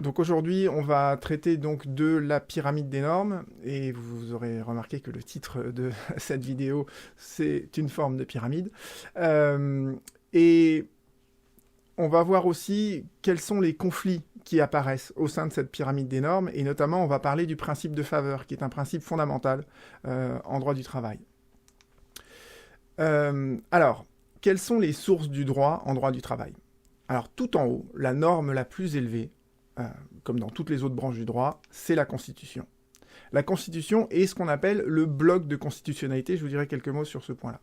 Donc aujourd'hui, on va traiter donc de la pyramide des normes, et vous aurez remarqué que le titre de cette vidéo, c'est une forme de pyramide. Et on va voir aussi quels sont les conflits qui apparaissent au sein de cette pyramide des normes, et notamment on va parler du principe de faveur, qui est un principe fondamental en droit du travail. Alors, quelles sont les sources du droit en droit du travail? Alors tout en haut, la norme la plus élevée, comme dans toutes les autres branches du droit, c'est la Constitution. La Constitution est ce qu'on appelle le bloc de constitutionnalité, je vous dirai quelques mots sur ce point-là.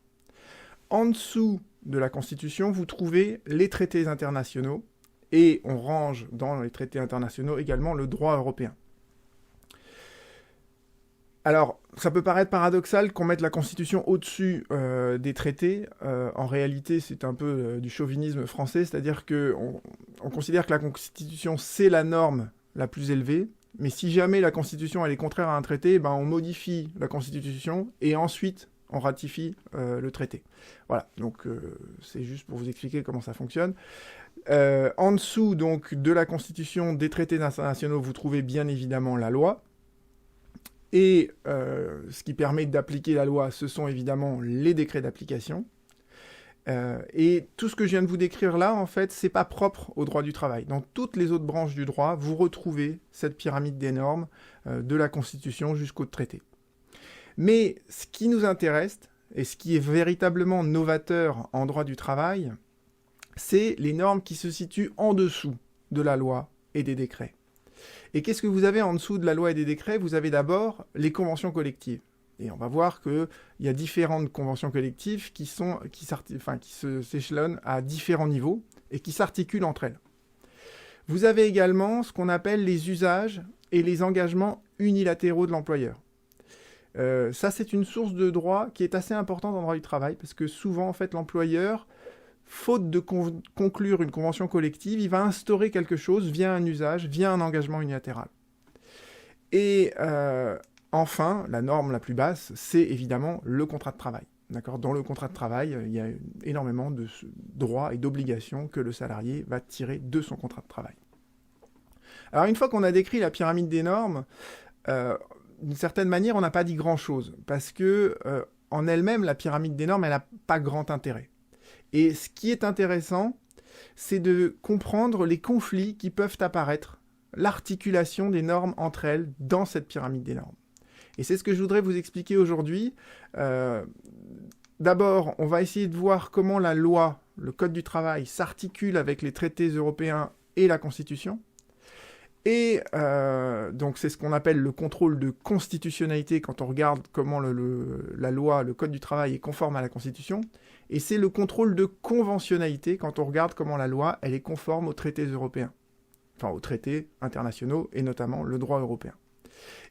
En dessous de la Constitution, vous trouvez les traités internationaux, et on range dans les traités internationaux également le droit européen. Alors, ça peut paraître paradoxal qu'on mette la Constitution au-dessus des traités. En réalité, c'est un peu du chauvinisme français, c'est-à-dire qu'on considère que la Constitution, c'est la norme la plus élevée, mais si jamais la Constitution elle est contraire à un traité, ben, on modifie la Constitution et ensuite on ratifie le traité. Voilà, donc c'est juste pour vous expliquer comment ça fonctionne. En dessous donc, de la Constitution, des traités internationaux, vous trouvez bien évidemment la loi. Et ce qui permet d'appliquer la loi, ce sont évidemment les décrets d'application. Et tout ce que je viens de vous décrire là, en fait, c'est pas propre au droit du travail. Dans toutes les autres branches du droit, vous retrouvez cette pyramide des normes de la Constitution jusqu'au traité. Mais ce qui nous intéresse, et ce qui est véritablement novateur en droit du travail, c'est les normes qui se situent en dessous de la loi et des décrets. Et qu'est-ce que vous avez en dessous de la loi et des décrets? Vous avez d'abord les conventions collectives. Et on va voir qu'il y a différentes conventions collectives qui s'échelonnent à différents niveaux et qui s'articulent entre elles. Vous avez également ce qu'on appelle les usages et les engagements unilatéraux de l'employeur. Ça, c'est une source de droit qui est assez importante en droit du travail, parce que souvent, en fait, l'employeur, faute de conclure une convention collective, il va instaurer quelque chose via un usage, via un engagement unilatéral. Et enfin, la norme la plus basse, c'est évidemment le contrat de travail. D'accord ? Dans le contrat de travail, il y a énormément de droits et d'obligations que le salarié va tirer de son contrat de travail. Alors une fois qu'on a décrit la pyramide des normes, d'une certaine manière, on n'a pas dit grand-chose, parce que en elle-même, la pyramide des normes, elle n'a pas grand intérêt. Et ce qui est intéressant, c'est de comprendre les conflits qui peuvent apparaître, l'articulation des normes entre elles dans cette pyramide des normes. Et c'est ce que je voudrais vous expliquer aujourd'hui. D'abord, on va essayer de voir comment la loi, le Code du travail, s'articule avec les traités européens et la Constitution. Et donc c'est ce qu'on appelle le contrôle de constitutionnalité quand on regarde comment la loi, le Code du travail est conforme à la Constitution. Et c'est le contrôle de conventionnalité quand on regarde comment la loi elle est conforme aux traités européens. Enfin aux traités internationaux et notamment le droit européen.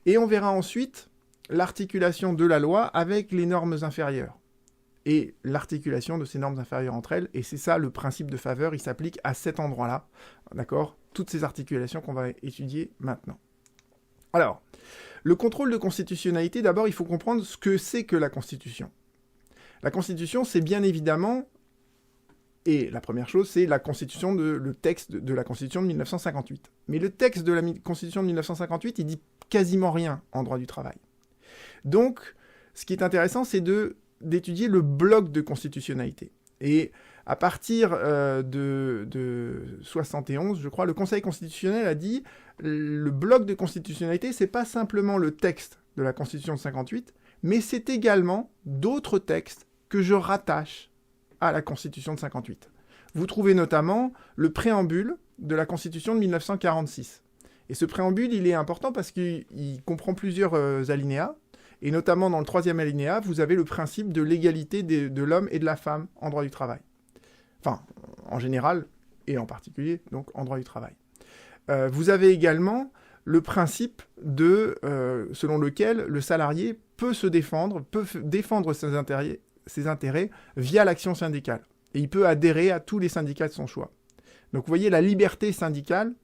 Et on verra ensuite l'articulation de la loi avec les normes inférieures. Et l'articulation de ces normes inférieures entre elles. Et c'est ça le principe de faveur, il s'applique à cet endroit-là. D'accord ? Toutes ces articulations qu'on va étudier maintenant. Alors, le contrôle de constitutionnalité, d'abord, il faut comprendre ce que c'est que la Constitution. La Constitution, c'est bien évidemment, et la première chose, c'est le texte de la Constitution de 1958. Mais le texte de la Constitution de 1958, il dit quasiment rien en droit du travail. Donc, ce qui est intéressant, c'est d'étudier le bloc de constitutionnalité. Et à partir de 71, je crois, le Conseil constitutionnel a dit le bloc de constitutionnalité, c'est pas simplement le texte de la Constitution de 58, mais c'est également d'autres textes que je rattache à la Constitution de 58. Vous trouvez notamment le préambule de la Constitution de 1946. Et ce préambule, il est important parce qu'il comprend plusieurs alinéas. Et notamment dans le 3e alinéa, vous avez le principe de l'égalité de l'homme et de la femme en droit du travail. Enfin, en général, et en particulier, donc en droit du travail. Vous avez également le principe selon lequel le salarié peut défendre ses intérêts via l'action syndicale. Et il peut adhérer à tous les syndicats de son choix. Donc vous voyez, la liberté syndicale,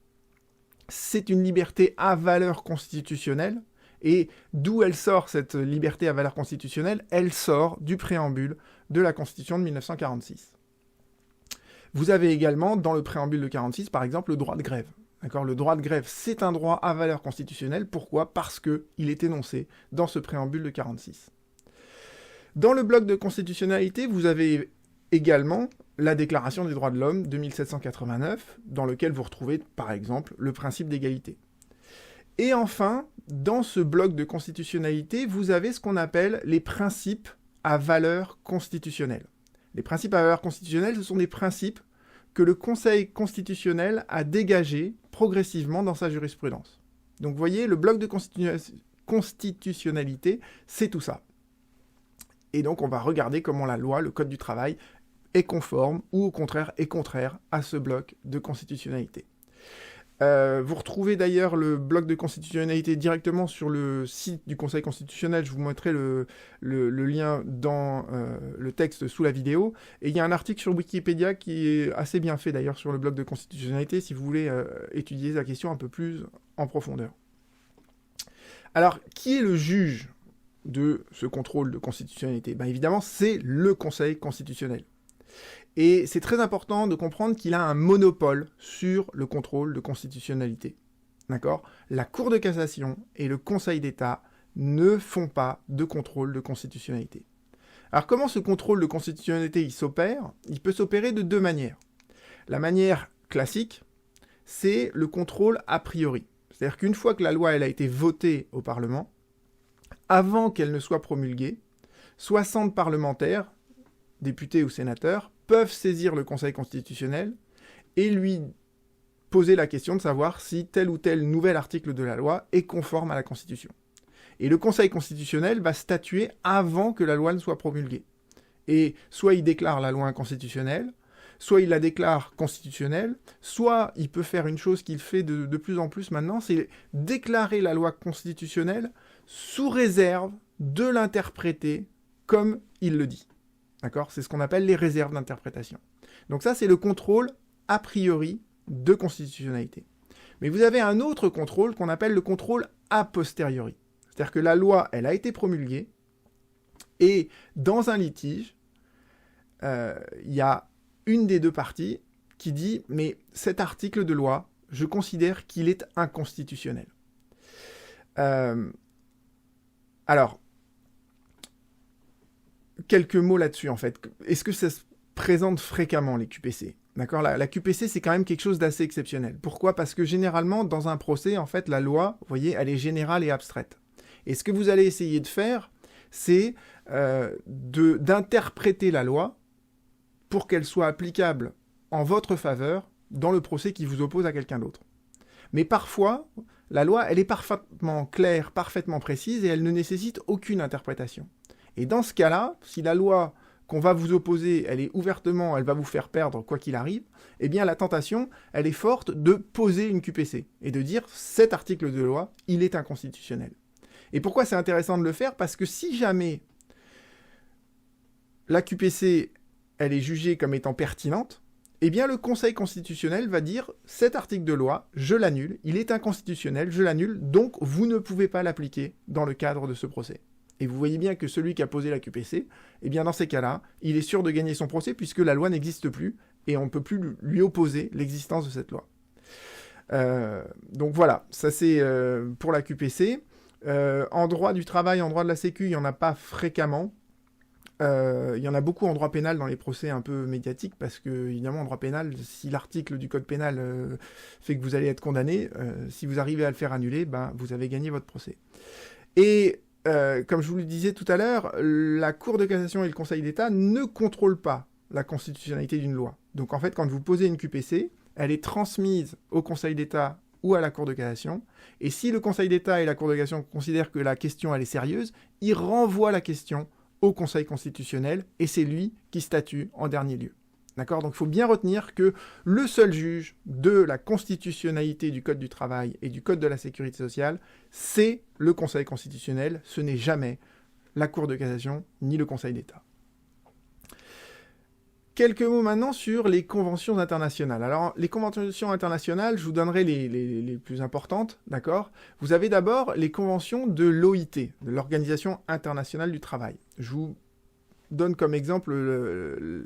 c'est une liberté à valeur constitutionnelle. Et d'où elle sort, cette liberté à valeur constitutionnelle? Elle sort du préambule de la Constitution de 1946. Vous avez également, dans le préambule de 1946, par exemple, le droit de grève. D'accord ? Le droit de grève, c'est un droit à valeur constitutionnelle. Pourquoi ? Parce qu'il est énoncé dans ce préambule de 46. Dans le bloc de constitutionnalité, vous avez également la Déclaration des droits de l'homme de 1789, dans lequel vous retrouvez, par exemple, le principe d'égalité. Et enfin, dans ce bloc de constitutionnalité, vous avez ce qu'on appelle les principes à valeur constitutionnelle. Les principes à valeur constitutionnelle, ce sont des principes que le Conseil constitutionnel a dégagés progressivement dans sa jurisprudence. Donc vous voyez, le bloc de constitutionnalité, c'est tout ça. Et donc on va regarder comment la loi, le Code du travail, est conforme ou au contraire est contraire à ce bloc de constitutionnalité. Vous retrouvez d'ailleurs le bloc de constitutionnalité directement sur le site du Conseil constitutionnel. Je vous mettrai le lien dans le texte sous la vidéo. Et il y a un article sur Wikipédia qui est assez bien fait d'ailleurs sur le bloc de constitutionnalité si vous voulez étudier la question un peu plus en profondeur. Alors, qui est le juge de ce contrôle de constitutionnalité ? Ben, évidemment, c'est le Conseil constitutionnel. Et c'est très important de comprendre qu'il a un monopole sur le contrôle de constitutionnalité. D'accord ? La Cour de cassation et le Conseil d'État ne font pas de contrôle de constitutionnalité. Alors comment ce contrôle de constitutionnalité il s'opère ? Il peut s'opérer de deux manières. La manière classique, c'est le contrôle a priori. C'est-à-dire qu'une fois que la loi elle a été votée au Parlement, avant qu'elle ne soit promulguée, 60 parlementaires, députés ou sénateurs, peuvent saisir le Conseil constitutionnel et lui poser la question de savoir si tel ou tel nouvel article de la loi est conforme à la Constitution. Et le Conseil constitutionnel va statuer avant que la loi ne soit promulguée. Et soit il déclare la loi inconstitutionnelle, soit il la déclare constitutionnelle, soit il peut faire une chose qu'il fait de plus en plus maintenant, c'est déclarer la loi constitutionnelle sous réserve de l'interpréter comme il le dit. D'accord ? C'est ce qu'on appelle les réserves d'interprétation. Donc ça, c'est le contrôle a priori de constitutionnalité. Mais vous avez un autre contrôle qu'on appelle le contrôle a posteriori. C'est-à-dire que la loi, elle a été promulguée, et dans un litige, il y a une des deux parties qui dit « mais cet article de loi, je considère qu'il est inconstitutionnel ». Alors, quelques mots là-dessus, en fait. Est-ce que ça se présente fréquemment, les QPC ? D'accord ? La QPC, c'est quand même quelque chose d'assez exceptionnel. Pourquoi ? Parce que généralement, dans un procès, en fait, la loi, vous voyez, elle est générale et abstraite. Et ce que vous allez essayer de faire, c'est d'interpréter la loi pour qu'elle soit applicable en votre faveur dans le procès qui vous oppose à quelqu'un d'autre. Mais parfois, la loi, elle est parfaitement claire, parfaitement précise, et elle ne nécessite aucune interprétation. Et dans ce cas-là, si la loi qu'on va vous opposer, elle est ouvertement, elle va vous faire perdre quoi qu'il arrive, eh bien la tentation, elle est forte de poser une QPC et de dire cet article de loi, il est inconstitutionnel. Et pourquoi c'est intéressant de le faire ? Parce que si jamais la QPC, elle est jugée comme étant pertinente, eh bien le Conseil constitutionnel va dire cet article de loi, je l'annule, il est inconstitutionnel, je l'annule, donc vous ne pouvez pas l'appliquer dans le cadre de ce procès. Et vous voyez bien que celui qui a posé la QPC, eh bien dans ces cas-là, il est sûr de gagner son procès puisque la loi n'existe plus et on ne peut plus lui opposer l'existence de cette loi. Donc voilà, ça c'est pour la QPC. En droit du travail, en droit de la Sécu, il n'y en a pas fréquemment. Il y en a beaucoup en droit pénal dans les procès un peu médiatiques parce que, évidemment, en droit pénal, si l'article du code pénal fait que vous allez être condamné, si vous arrivez à le faire annuler, ben, vous avez gagné votre procès. Et comme je vous le disais tout à l'heure, la Cour de cassation et le Conseil d'État ne contrôlent pas la constitutionnalité d'une loi. Donc en fait, quand vous posez une QPC, elle est transmise au Conseil d'État ou à la Cour de cassation, et si le Conseil d'État et la Cour de cassation considèrent que la question elle est sérieuse, ils renvoient la question au Conseil constitutionnel, et c'est lui qui statue en dernier lieu. D'accord ? Donc il faut bien retenir que le seul juge de la constitutionnalité du Code du travail et du Code de la sécurité sociale, c'est le Conseil constitutionnel, ce n'est jamais la Cour de cassation ni le Conseil d'État. Quelques mots maintenant sur les conventions internationales. Alors, les conventions internationales, je vous donnerai les plus importantes, d'accord ? Vous avez d'abord les conventions de l'OIT, de l'Organisation internationale du travail. Je vous donne comme exemple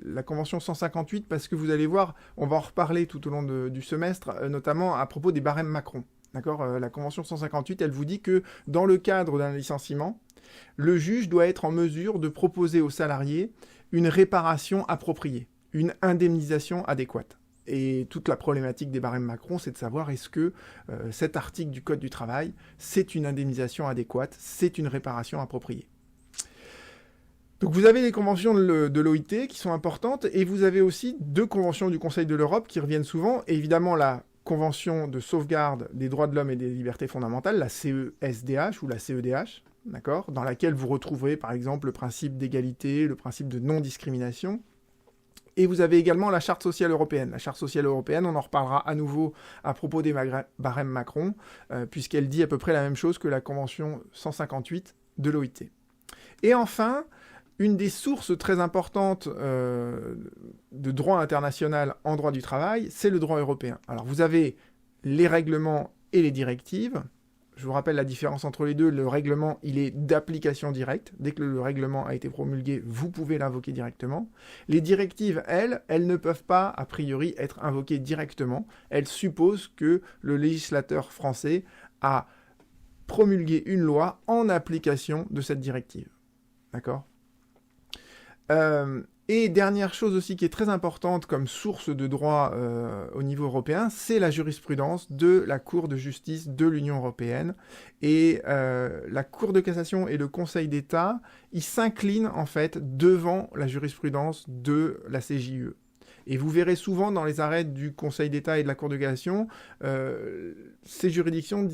la Convention 158 parce que vous allez voir, on va en reparler tout au long du semestre, notamment à propos des barèmes Macron. D'accord, la Convention 158, elle vous dit que dans le cadre d'un licenciement, le juge doit être en mesure de proposer aux salariés une réparation appropriée, une indemnisation adéquate. Et toute la problématique des barèmes Macron, c'est de savoir est-ce que cet article du Code du travail, c'est une indemnisation adéquate, c'est une réparation appropriée. Donc vous avez les conventions de l'OIT qui sont importantes, et vous avez aussi 2 conventions du Conseil de l'Europe qui reviennent souvent, et évidemment la Convention de sauvegarde des droits de l'homme et des libertés fondamentales, la CESDH ou la CEDH, d'accord, dans laquelle vous retrouverez par exemple le principe d'égalité, le principe de non-discrimination. Et vous avez également la Charte sociale européenne. La Charte sociale européenne, on en reparlera à nouveau à propos des barèmes Macron, puisqu'elle dit à peu près la même chose que la Convention 158 de l'OIT. Et enfin, une des sources très importantes de droit international en droit du travail, c'est le droit européen. Alors vous avez les règlements et les directives. Je vous rappelle la différence entre les deux. Le règlement, il est d'application directe. Dès que le règlement a été promulgué, vous pouvez l'invoquer directement. Les directives, elles ne peuvent pas, a priori, être invoquées directement. Elles supposent que le législateur français a promulgué une loi en application de cette directive. D'accord ? Et dernière chose aussi qui est très importante comme source de droit au niveau européen, c'est la jurisprudence de la Cour de justice de l'Union européenne. Et la Cour de cassation et le Conseil d'État, ils s'inclinent en fait devant la jurisprudence de la CJUE. Et vous verrez souvent dans les arrêts du Conseil d'État et de la Cour de cassation, ces juridictions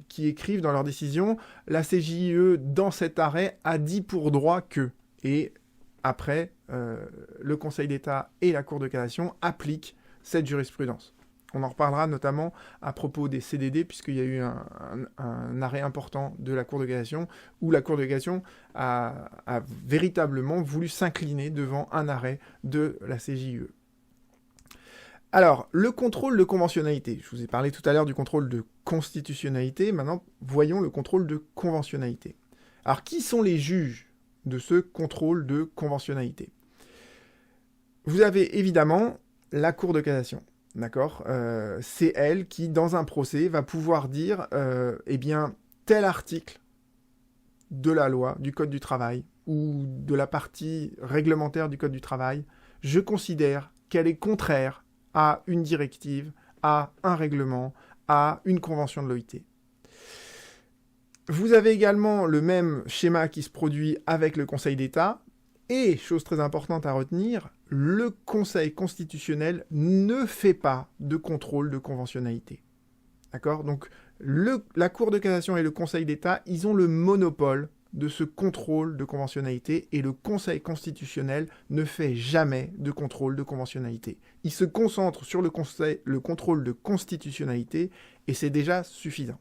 qui écrivent dans leurs décisions, la CJUE dans cet arrêt a dit pour droit que... Et après, le Conseil d'État et la Cour de cassation appliquent cette jurisprudence. On en reparlera notamment à propos des CDD, puisqu'il y a eu un arrêt important de la Cour de cassation, où la Cour de cassation a véritablement voulu s'incliner devant un arrêt de la CJUE. Alors, le contrôle de conventionnalité. Je vous ai parlé tout à l'heure du contrôle de constitutionnalité. Maintenant, voyons le contrôle de conventionnalité. Alors, qui sont les juges de ce contrôle de conventionnalité? Vous avez évidemment la Cour de cassation, d'accord, c'est elle qui, dans un procès, va pouvoir dire, eh bien, tel article de la loi, du Code du travail, ou de la partie réglementaire du Code du travail, je considère qu'elle est contraire à une directive, à un règlement, à une convention de l'OIT. Vous avez également le même schéma qui se produit avec le Conseil d'État. Et, chose très importante à retenir, le Conseil constitutionnel ne fait pas de contrôle de conventionnalité. D'accord ? Donc, la Cour de cassation et le Conseil d'État, ils ont le monopole de ce contrôle de conventionnalité et le Conseil constitutionnel ne fait jamais de contrôle de conventionnalité. Il se concentre sur le contrôle de constitutionnalité et c'est déjà suffisant.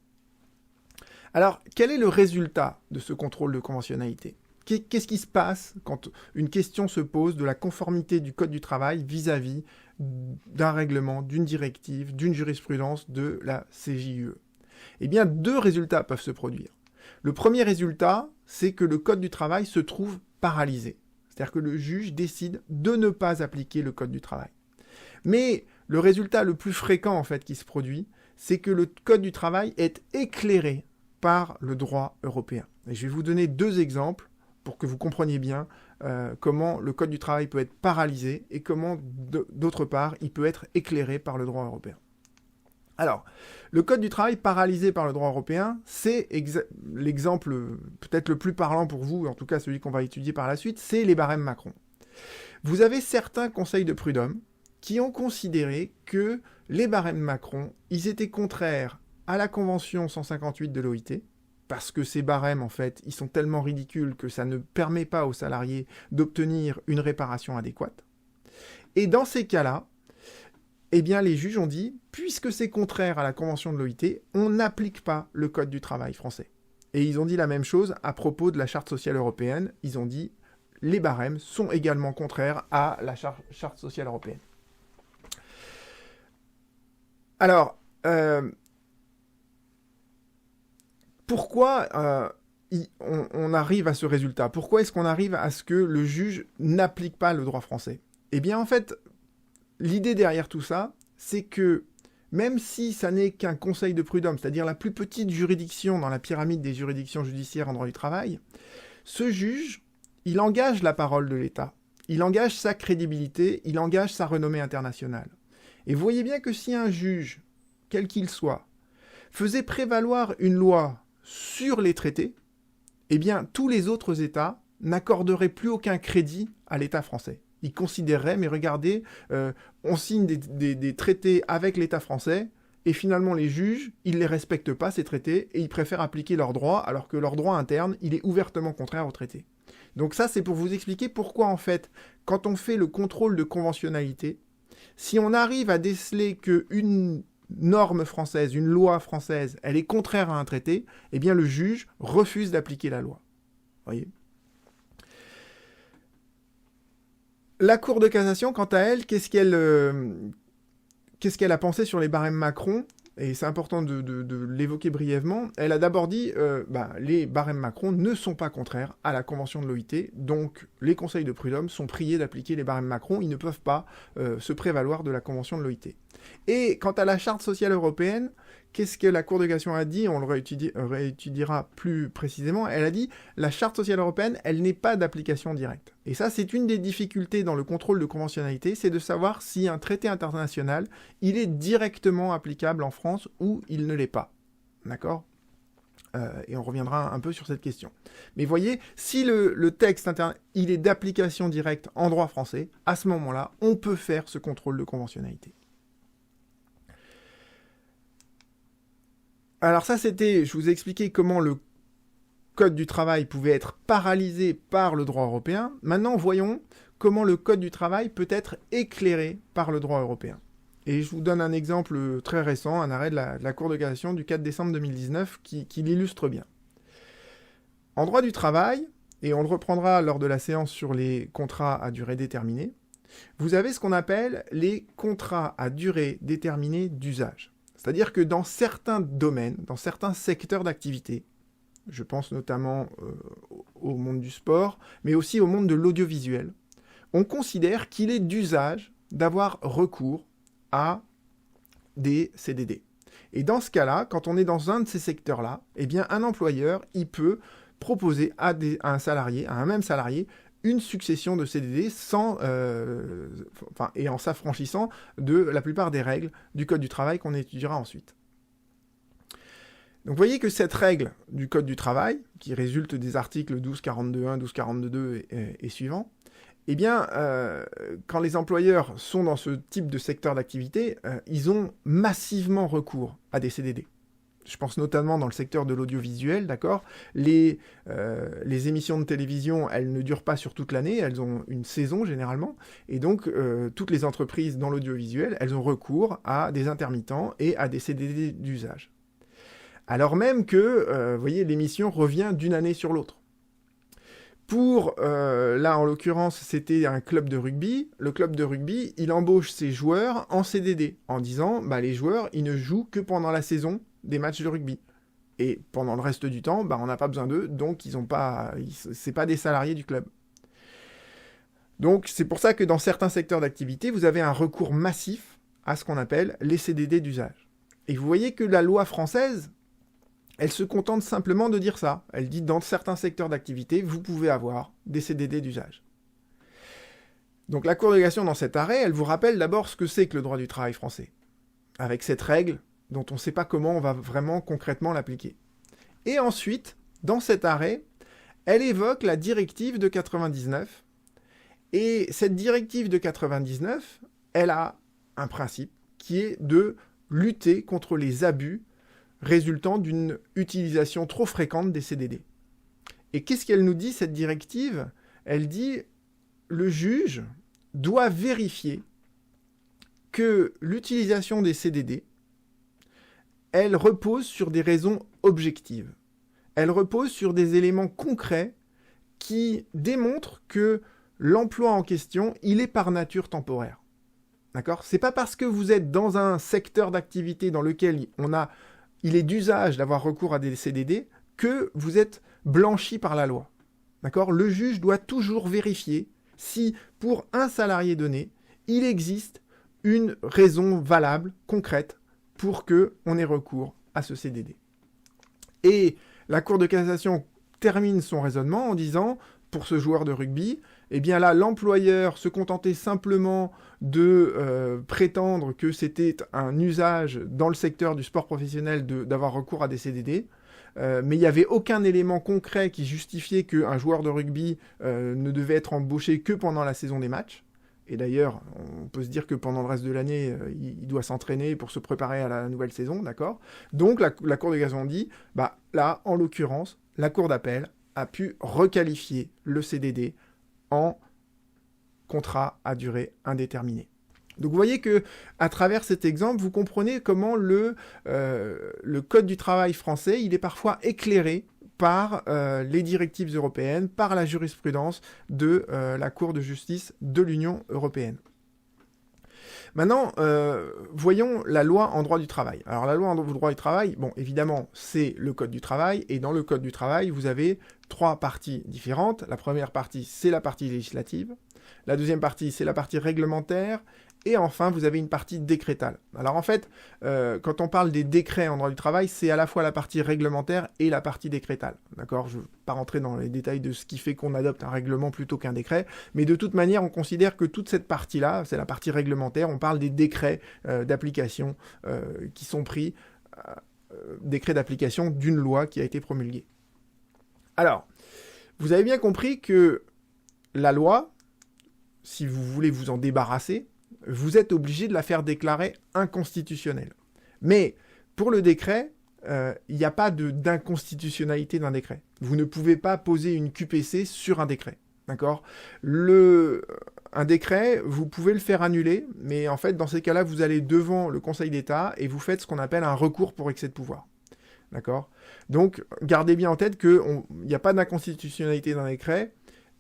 Alors, quel est le résultat de ce contrôle de conventionnalité ? Qu'est-ce qui se passe quand une question se pose de la conformité du Code du travail vis-à-vis d'un règlement, d'une directive, d'une jurisprudence de la CJUE ? Eh bien, 2 résultats peuvent se produire. Le premier résultat, c'est que le Code du travail se trouve paralysé. C'est-à-dire que le juge décide de ne pas appliquer le Code du travail. Mais le résultat le plus fréquent, en fait, qui se produit, c'est que le Code du travail est éclairé par le droit européen. Et je vais vous donner 2 exemples pour que vous compreniez bien comment le Code du travail peut être paralysé et comment, d'autre part, il peut être éclairé par le droit européen. Alors, le Code du travail paralysé par le droit européen, c'est l'exemple peut-être le plus parlant pour vous, en tout cas celui qu'on va étudier par la suite, c'est les barèmes Macron. Vous avez certains conseils de prud'homme qui ont considéré que les barèmes Macron, ils étaient contraires à la Convention 158 de l'OIT, parce que ces barèmes, en fait, ils sont tellement ridicules que ça ne permet pas aux salariés d'obtenir une réparation adéquate. Et dans ces cas-là, eh bien, les juges ont dit, puisque c'est contraire à la Convention de l'OIT, on n'applique pas le Code du travail français. Et ils ont dit la même chose à propos de la Charte sociale européenne. Ils ont dit, les barèmes sont également contraires à la Charte sociale européenne. Alors, pourquoi on arrive à ce résultat? Pourquoi est-ce qu'on arrive à ce que le juge n'applique pas le droit français? Eh bien, en fait, l'idée derrière tout ça, c'est que même si ça n'est qu'un conseil de prud'homme, c'est-à-dire la plus petite juridiction dans la pyramide des juridictions judiciaires en droit du travail, ce juge, il engage la parole de l'État, il engage sa crédibilité, il engage sa renommée internationale. Et vous voyez bien que si un juge, quel qu'il soit, faisait prévaloir une loi sur les traités, eh bien, tous les autres États n'accorderaient plus aucun crédit à l'État français. Ils considéreraient, mais regardez, on signe des traités avec l'État français, et finalement les juges, ils ne les respectent pas, ces traités, et ils préfèrent appliquer leur droit, alors que leur droit interne, il est ouvertement contraire aux traités. Donc ça, c'est pour vous expliquer pourquoi, en fait, quand on fait le contrôle de conventionnalité, si on arrive à déceler qu'une norme française, une loi française, elle est contraire à un traité, eh bien le juge refuse d'appliquer la loi. Voyez ? La Cour de cassation, quant à elle, qu'est-ce qu'elle a pensé sur les barèmes Macron? Et c'est important de l'évoquer brièvement. Elle a d'abord dit les barèmes Macron ne sont pas contraires à la Convention de l'OIT, donc les conseils de prud'homme sont priés d'appliquer les barèmes Macron, ils ne peuvent pas se prévaloir de la Convention de l'OIT. Et quant à la Charte sociale européenne, qu'est-ce que la Cour de cassation a dit? On le réétudiera plus précisément. Elle a dit la Charte sociale européenne, elle n'est pas d'application directe. Et ça, c'est une des difficultés dans le contrôle de conventionnalité, c'est de savoir si un traité international, il est directement applicable en France ou il ne l'est pas. D'accord ? Et on reviendra un peu sur cette question. Mais voyez, si le texte il est d'application directe en droit français, à ce moment-là, on peut faire ce contrôle de conventionnalité. Alors ça, je vous ai expliqué comment le Code du travail pouvait être paralysé par le droit européen. Maintenant, voyons comment le Code du travail peut être éclairé par le droit européen. Et je vous donne un exemple très récent, un arrêt de la Cour de cassation du 4 décembre 2019 qui l'illustre bien. En droit du travail, et on le reprendra lors de la séance sur les contrats à durée déterminée, vous avez ce qu'on appelle les contrats à durée déterminée d'usage. C'est-à-dire que dans certains domaines, dans certains secteurs d'activité, je pense notamment au monde du sport, mais aussi au monde de l'audiovisuel, on considère qu'il est d'usage d'avoir recours à des CDD. Et dans ce cas-là, quand on est dans un de ces secteurs-là, eh bien un employeur, il peut proposer à un même salarié, une succession de CDD et en s'affranchissant de la plupart des règles du Code du travail qu'on étudiera ensuite. Donc vous voyez que cette règle du Code du travail, qui résulte des articles 1242.1, 1242 et suivants, eh bien, quand les employeurs sont dans ce type de secteur d'activité, ils ont massivement recours à des CDD. Je pense notamment dans le secteur de l'audiovisuel, d'accord ? Les émissions de télévision, elles ne durent pas sur toute l'année, elles ont une saison généralement, et donc toutes les entreprises dans l'audiovisuel, elles ont recours à des intermittents et à des CDD d'usage. Alors même que, vous voyez, l'émission revient d'une année sur l'autre. Pour, là en l'occurrence, c'était un club de rugby. Le club de rugby, il embauche ses joueurs en CDD, en disant, les joueurs, ils ne jouent que pendant la saison des matchs de rugby. Et pendant le reste du temps, on n'a pas besoin d'eux, donc c'est pas des salariés du club. Donc c'est pour ça que dans certains secteurs d'activité, vous avez un recours massif à ce qu'on appelle les CDD d'usage. Et vous voyez que la loi française, elle se contente simplement de dire ça. Elle dit dans certains secteurs d'activité, vous pouvez avoir des CDD d'usage. Donc la Cour de cassation, dans cet arrêt, elle vous rappelle d'abord ce que c'est que le droit du travail français, avec cette règle dont on ne sait pas comment on va vraiment concrètement l'appliquer. Et ensuite, dans cet arrêt, elle évoque la directive de 99, et cette directive de 99, elle a un principe qui est de lutter contre les abus résultant d'une utilisation trop fréquente des CDD. Et qu'est-ce qu'elle nous dit, cette directive ? Elle dit le juge doit vérifier que l'utilisation des CDD, elle repose sur des raisons objectives. Elle repose sur des éléments concrets qui démontrent que l'emploi en question, il est par nature temporaire. D'accord ? C'est pas parce que vous êtes dans un secteur d'activité dans lequel il est d'usage d'avoir recours à des CDD que vous êtes blanchi par la loi. D'accord ? Le juge doit toujours vérifier si, pour un salarié donné, il existe une raison valable, concrète, pour qu'on ait recours à ce CDD. Et la Cour de cassation termine son raisonnement en disant, pour ce joueur de rugby, eh bien là, l'employeur se contentait simplement de prétendre que c'était un usage dans le secteur du sport professionnel d'avoir recours à des CDD, mais il n'y avait aucun élément concret qui justifiait qu'un joueur de rugby ne devait être embauché que pendant la saison des matchs. Et d'ailleurs, on peut se dire que pendant le reste de l'année, il doit s'entraîner pour se préparer à la nouvelle saison, d'accord ? Donc la Cour de cassation dit, bah là, en l'occurrence, la Cour d'appel a pu requalifier le CDD en contrat à durée indéterminée. Donc vous voyez que à travers cet exemple, vous comprenez comment le Code du travail français, il est parfois éclairé par les directives européennes, par la jurisprudence de la Cour de justice de l'Union européenne. Maintenant, voyons la loi en droit du travail. Alors la loi en droit du travail, bon, évidemment, c'est le Code du travail, et dans le Code du travail, vous avez 3 parties différentes. La première partie, c'est la partie législative. La deuxième partie, c'est la partie réglementaire. Et enfin, vous avez une partie décrétale. Alors en fait, quand on parle des décrets en droit du travail, c'est à la fois la partie réglementaire et la partie décrétale. D'accord ? Je ne vais pas rentrer dans les détails de ce qui fait qu'on adopte un règlement plutôt qu'un décret, mais de toute manière, on considère que toute cette partie-là, c'est la partie réglementaire, on parle des décrets d'application qui sont pris, décrets d'application d'une loi qui a été promulguée. Alors, vous avez bien compris que la loi, si vous voulez vous en débarrasser, vous êtes obligé de la faire déclarer inconstitutionnelle. Mais pour le décret, il n'y a pas d'inconstitutionnalité d'un décret. Vous ne pouvez pas poser une QPC sur un décret. D'accord ? Un décret, vous pouvez le faire annuler, mais en fait, dans ces cas-là, vous allez devant le Conseil d'État et vous faites ce qu'on appelle un recours pour excès de pouvoir. D'accord ? Donc, gardez bien en tête qu'il n'y a pas d'inconstitutionnalité d'un décret.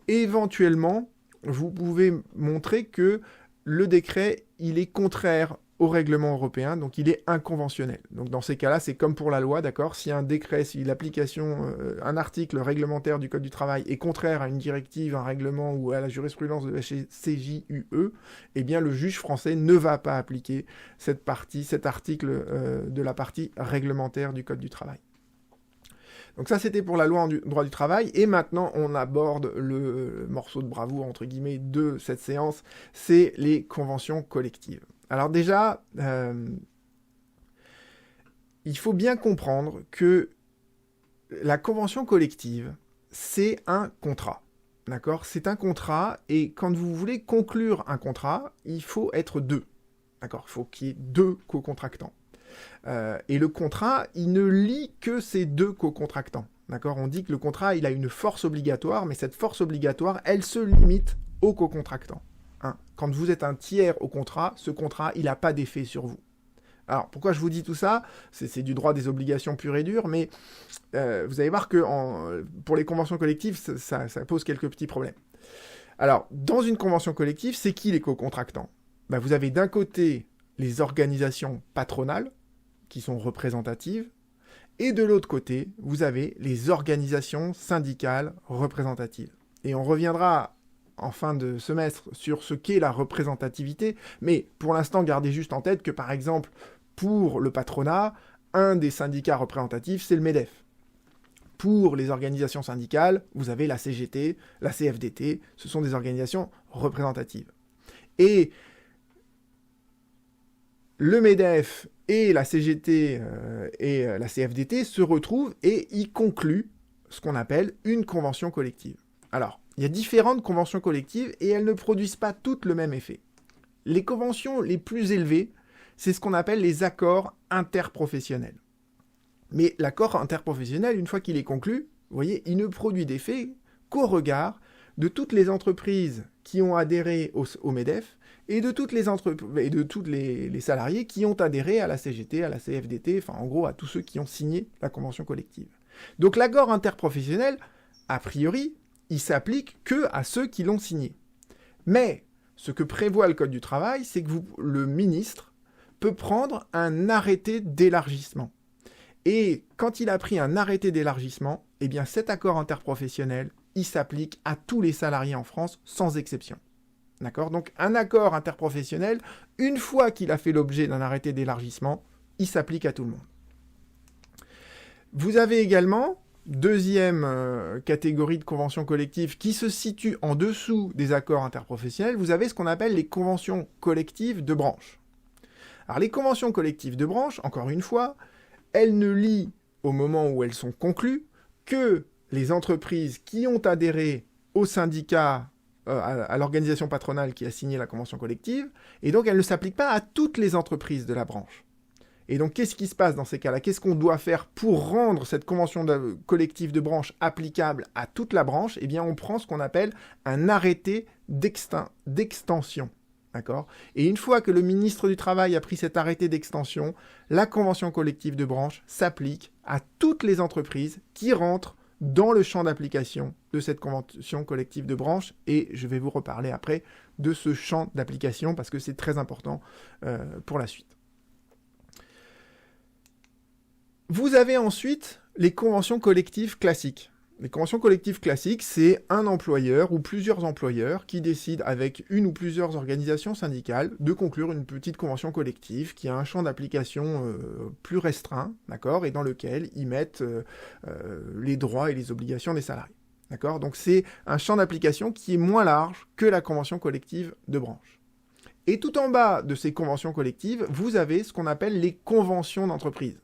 Éventuellement, vous pouvez montrer que le décret, il est contraire au règlement européen, donc il est inconventionnel. Donc dans ces cas-là, c'est comme pour la loi, d'accord ? Si un décret, si l'application, un article réglementaire du Code du travail est contraire à une directive, un règlement ou à la jurisprudence de la CJUE, eh bien le juge français ne va pas appliquer cet article de la partie réglementaire du Code du travail. Donc ça, c'était pour la loi en droit du travail. Et maintenant, on aborde le morceau de bravoure, entre guillemets, de cette séance. C'est les conventions collectives. Alors déjà, il faut bien comprendre que la convention collective, c'est un contrat. D'accord ? C'est un contrat. Et quand vous voulez conclure un contrat, il faut être 2. D'accord ? Il faut qu'il y ait 2 co-contractants. Et le contrat, il ne lie que ces 2 co-contractants. D'accord ? On dit que le contrat, il a une force obligatoire, mais cette force obligatoire, elle se limite aux co-contractants. Hein ? Quand vous êtes un tiers au contrat, ce contrat, il n'a pas d'effet sur vous. Alors, pourquoi je vous dis tout ça ? C'est du droit des obligations pur et dur, mais vous allez voir que pour les conventions collectives, ça pose quelques petits problèmes. Alors, dans une convention collective, c'est qui les co-contractants ? Ben, vous avez d'un côté les organisations patronales, qui sont représentatives, et de l'autre côté, vous avez les organisations syndicales représentatives. Et on reviendra en fin de semestre sur ce qu'est la représentativité, mais pour l'instant, gardez juste en tête que, par exemple, pour le patronat, un des syndicats représentatifs, c'est le MEDEF. Pour les organisations syndicales, vous avez la CGT, la CFDT, ce sont des organisations représentatives. Et le MEDEF et la CGT et la CFDT se retrouvent et y concluent ce qu'on appelle une convention collective. Alors, il y a différentes conventions collectives et elles ne produisent pas toutes le même effet. Les conventions les plus élevées, c'est ce qu'on appelle les accords interprofessionnels. Mais l'accord interprofessionnel, une fois qu'il est conclu, vous voyez, il ne produit d'effet qu'au regard de toutes les entreprises qui ont adhéré au MEDEF et de toutes les salariés qui ont adhéré à la CGT, à la CFDT, enfin en gros à tous ceux qui ont signé la convention collective. Donc l'accord interprofessionnel, a priori, il s'applique que à ceux qui l'ont signé. Mais ce que prévoit le Code du travail, c'est que le ministre peut prendre un arrêté d'élargissement. Et quand il a pris un arrêté d'élargissement, eh bien cet accord interprofessionnel, il s'applique à tous les salariés en France, sans exception. D'accord ? Donc un accord interprofessionnel, une fois qu'il a fait l'objet d'un arrêté d'élargissement, il s'applique à tout le monde. Vous avez également, deuxième catégorie de conventions collectives qui se situe en dessous des accords interprofessionnels, vous avez ce qu'on appelle les conventions collectives de branche. Alors les conventions collectives de branche, encore une fois, elles ne lient au moment où elles sont conclues que les entreprises qui ont adhéré au syndicat, à l'organisation patronale qui a signé la convention collective, et donc elles ne s'appliquent pas à toutes les entreprises de la branche. Et donc, qu'est-ce qui se passe dans ces cas-là ? Qu'est-ce qu'on doit faire pour rendre cette convention collective de branche applicable à toute la branche ? Eh bien, on prend ce qu'on appelle un arrêté d'extension. D'accord ? Et une fois que le ministre du Travail a pris cet arrêté d'extension, la convention collective de branche s'applique à toutes les entreprises qui rentrent dans le champ d'application de cette convention collective de branche. Et je vais vous reparler après de ce champ d'application parce que c'est très important pour la suite. Vous avez ensuite les conventions collectives classiques. Les conventions collectives classiques, c'est un employeur ou plusieurs employeurs qui décident avec une ou plusieurs organisations syndicales de conclure une petite convention collective qui a un champ d'application plus restreint, d'accord, et dans lequel ils mettent les droits et les obligations des salariés. D'accord ? Donc c'est un champ d'application qui est moins large que la convention collective de branche. Et tout en bas de ces conventions collectives, vous avez ce qu'on appelle les conventions d'entreprise.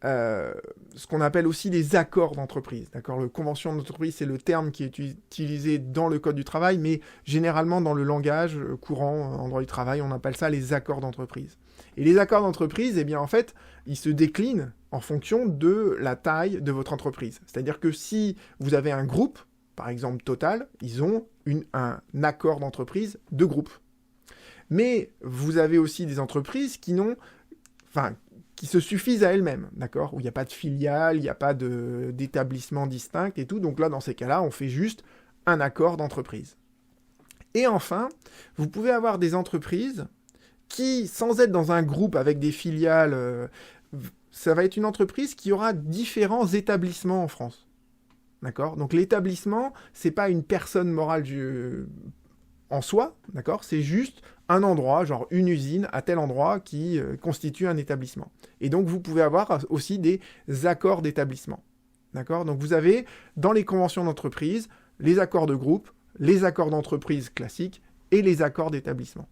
Ce qu'on appelle aussi les accords d'entreprise. D'accord ? Le convention d'entreprise, c'est le terme qui est utilisé dans le Code du travail, mais généralement dans le langage courant en droit du travail, on appelle ça les accords d'entreprise. Et les accords d'entreprise, eh bien en fait, ils se déclinent en fonction de la taille de votre entreprise. C'est-à-dire que si vous avez un groupe, par exemple Total, ils ont un accord d'entreprise de groupe. Mais vous avez aussi des entreprises qui se suffisent à elles-mêmes, d'accord ? Où il n'y a pas de filiale, il n'y a pas d'établissement distinct et tout. Donc là, dans ces cas-là, on fait juste un accord d'entreprise. Et enfin, vous pouvez avoir des entreprises qui, sans être dans un groupe avec des filiales, ça va être une entreprise qui aura différents établissements en France. D'accord ? Donc l'établissement, c'est pas une personne morale en soi, d'accord ? C'est juste un endroit, genre une usine à tel endroit qui constitue un établissement. Et donc vous pouvez avoir aussi des accords d'établissement. D'accord ? Donc vous avez dans les conventions d'entreprise les accords de groupe, les accords d'entreprise classiques et les accords d'établissement.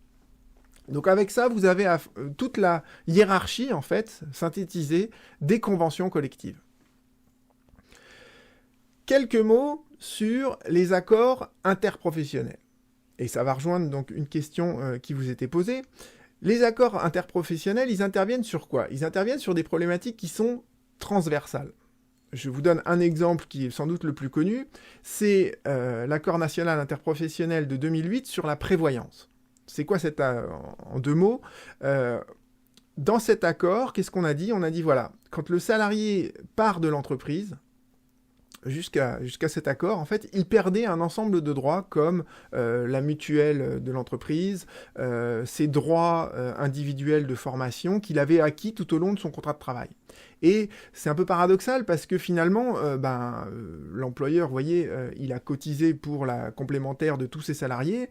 Donc avec ça, vous avez toute la hiérarchie, en fait, synthétisée des conventions collectives. Quelques mots sur les accords interprofessionnels. Et ça va rejoindre donc une question qui vous était posée. Les accords interprofessionnels, ils interviennent sur quoi ? Ils interviennent sur des problématiques qui sont transversales. Je vous donne un exemple qui est sans doute le plus connu, c'est l'accord national interprofessionnel de 2008 sur la prévoyance. C'est quoi en deux mots dans cet accord, qu'est-ce qu'on a dit ? On a dit, voilà, quand le salarié part de l'entreprise, jusqu'à cet accord, en fait, il perdait un ensemble de droits comme la mutuelle de l'entreprise, ses droits individuels de formation qu'il avait acquis tout au long de son contrat de travail. Et c'est un peu paradoxal parce que finalement, l'employeur, vous voyez, il a cotisé pour la complémentaire de tous ses salariés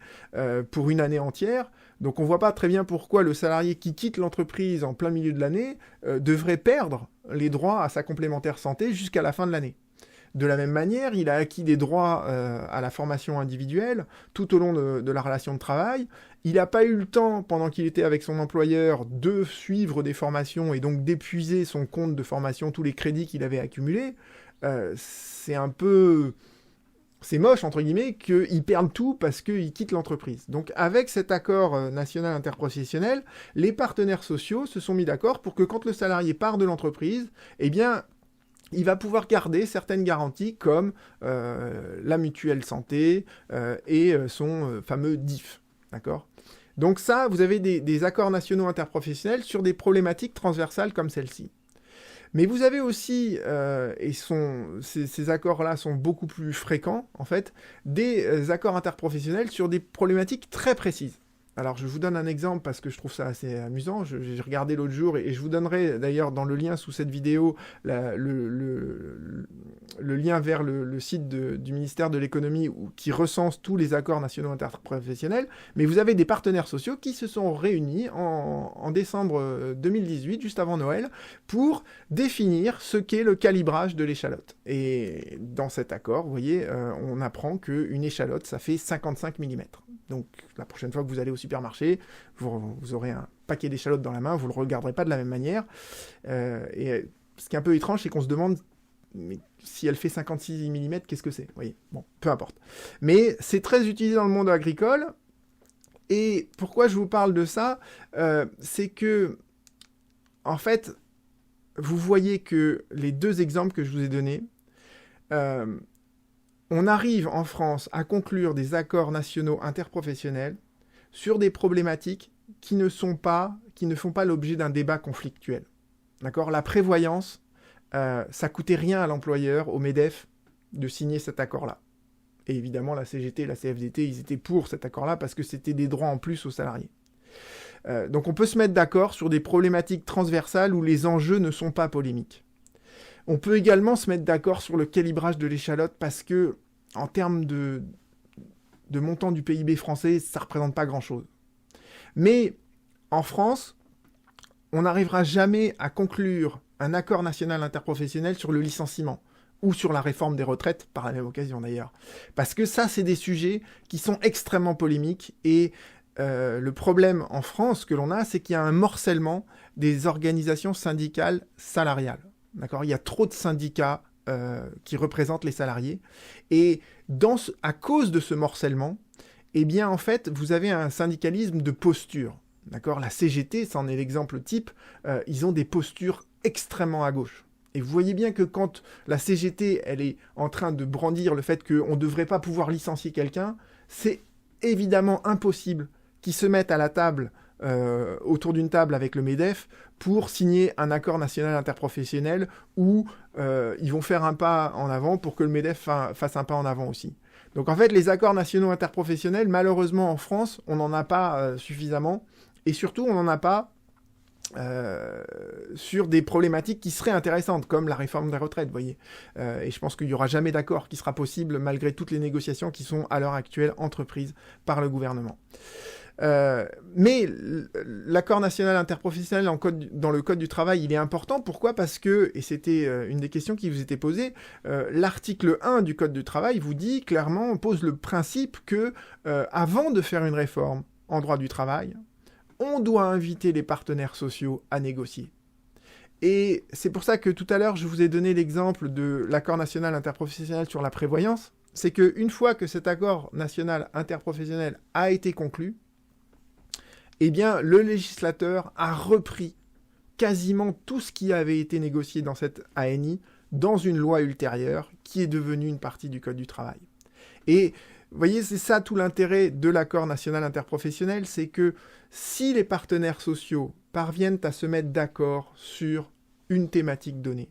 pour une année entière. Donc on ne voit pas très bien pourquoi le salarié qui quitte l'entreprise en plein milieu de l'année devrait perdre les droits à sa complémentaire santé jusqu'à la fin de l'année. De la même manière, il a acquis des droits à la formation individuelle tout au long de la relation de travail. Il n'a pas eu le temps, pendant qu'il était avec son employeur, de suivre des formations et donc d'épuiser son compte de formation, tous les crédits qu'il avait accumulés. C'est moche, entre guillemets, qu'il perde tout parce qu'il quitte l'entreprise. Donc avec cet accord national interprofessionnel, les partenaires sociaux se sont mis d'accord pour que quand le salarié part de l'entreprise, eh bien, il va pouvoir garder certaines garanties comme la mutuelle santé et son fameux DIF. D'accord ? Donc ça, vous avez des accords nationaux interprofessionnels sur des problématiques transversales comme celle-ci. Mais vous avez aussi, ces accords-là sont beaucoup plus fréquents, en fait, des accords interprofessionnels sur des problématiques très précises. Alors, je vous donne un exemple parce que je trouve ça assez amusant. J'ai regardé l'autre jour et je vous donnerai d'ailleurs dans le lien sous cette vidéo le lien vers le site du ministère de l'économie qui recense tous les accords nationaux interprofessionnels. Mais vous avez des partenaires sociaux qui se sont réunis en décembre 2018, juste avant Noël, pour définir ce qu'est le calibrage de l'échalote. Et dans cet accord, vous voyez, on apprend qu'une échalote, ça fait 55 mm. Donc, la prochaine fois que vous allez au supermarché, vous aurez un paquet d'échalotes dans la main, vous ne le regarderez pas de la même manière. Et ce qui est un peu étrange, c'est qu'on se demande mais si elle fait 56 mm, qu'est-ce que c'est ? Vous voyez, bon, peu importe. Mais c'est très utilisé dans le monde agricole. Et pourquoi je vous parle de ça ? C'est que, en fait, vous voyez que les deux exemples que je vous ai donnés, on arrive en France à conclure des accords nationaux interprofessionnels sur des problématiques qui ne font pas l'objet d'un débat conflictuel. D'accord ? La prévoyance, ça coûtait rien à l'employeur, au MEDEF, de signer cet accord-là. Et évidemment, la CGT et la CFDT, ils étaient pour cet accord-là parce que c'était des droits en plus aux salariés. Donc on peut se mettre d'accord sur des problématiques transversales où les enjeux ne sont pas polémiques. On peut également se mettre d'accord sur le calibrage de l'échalote parce que, en termes de montant du PIB français, ça ne représente pas grand-chose. Mais en France, on n'arrivera jamais à conclure un accord national interprofessionnel sur le licenciement ou sur la réforme des retraites, par la même occasion d'ailleurs. Parce que ça, c'est des sujets qui sont extrêmement polémiques et le problème en France que l'on a, c'est qu'il y a un morcellement des organisations syndicales salariales. D'accord ? Il y a trop de syndicats qui représentent les salariés. Et à cause de ce morcellement, eh bien, en fait, vous avez un syndicalisme de posture. D'accord ? La CGT, c'en est l'exemple type, ils ont des postures extrêmement à gauche. Et vous voyez bien que quand la CGT, elle est en train de brandir le fait qu'on ne devrait pas pouvoir licencier quelqu'un, c'est évidemment impossible qu'ils se mettent à la table, autour d'une table avec le MEDEF, pour signer un accord national interprofessionnel où ils vont faire un pas en avant pour que le MEDEF fasse un pas en avant aussi. Donc en fait, les accords nationaux interprofessionnels, malheureusement en France, on n'en a pas suffisamment, et surtout on n'en a pas sur des problématiques qui seraient intéressantes, comme la réforme des retraites, vous voyez. Et je pense qu'il n'y aura jamais d'accord qui sera possible malgré toutes les négociations qui sont à l'heure actuelle entreprises par le gouvernement. Mais l'accord national interprofessionnel dans le Code du travail, il est important. Pourquoi ? Parce que, et c'était une des questions qui vous était posée, l'article 1 du Code du travail vous dit clairement, on pose le principe que avant de faire une réforme en droit du travail, on doit inviter les partenaires sociaux à négocier. Et c'est pour ça que tout à l'heure, je vous ai donné l'exemple de l'accord national interprofessionnel sur la prévoyance. C'est qu'une fois que cet accord national interprofessionnel a été conclu, eh bien, le législateur a repris quasiment tout ce qui avait été négocié dans cette ANI dans une loi ultérieure qui est devenue une partie du Code du travail. Et vous voyez, c'est ça tout l'intérêt de l'accord national interprofessionnel, c'est que si les partenaires sociaux parviennent à se mettre d'accord sur une thématique donnée,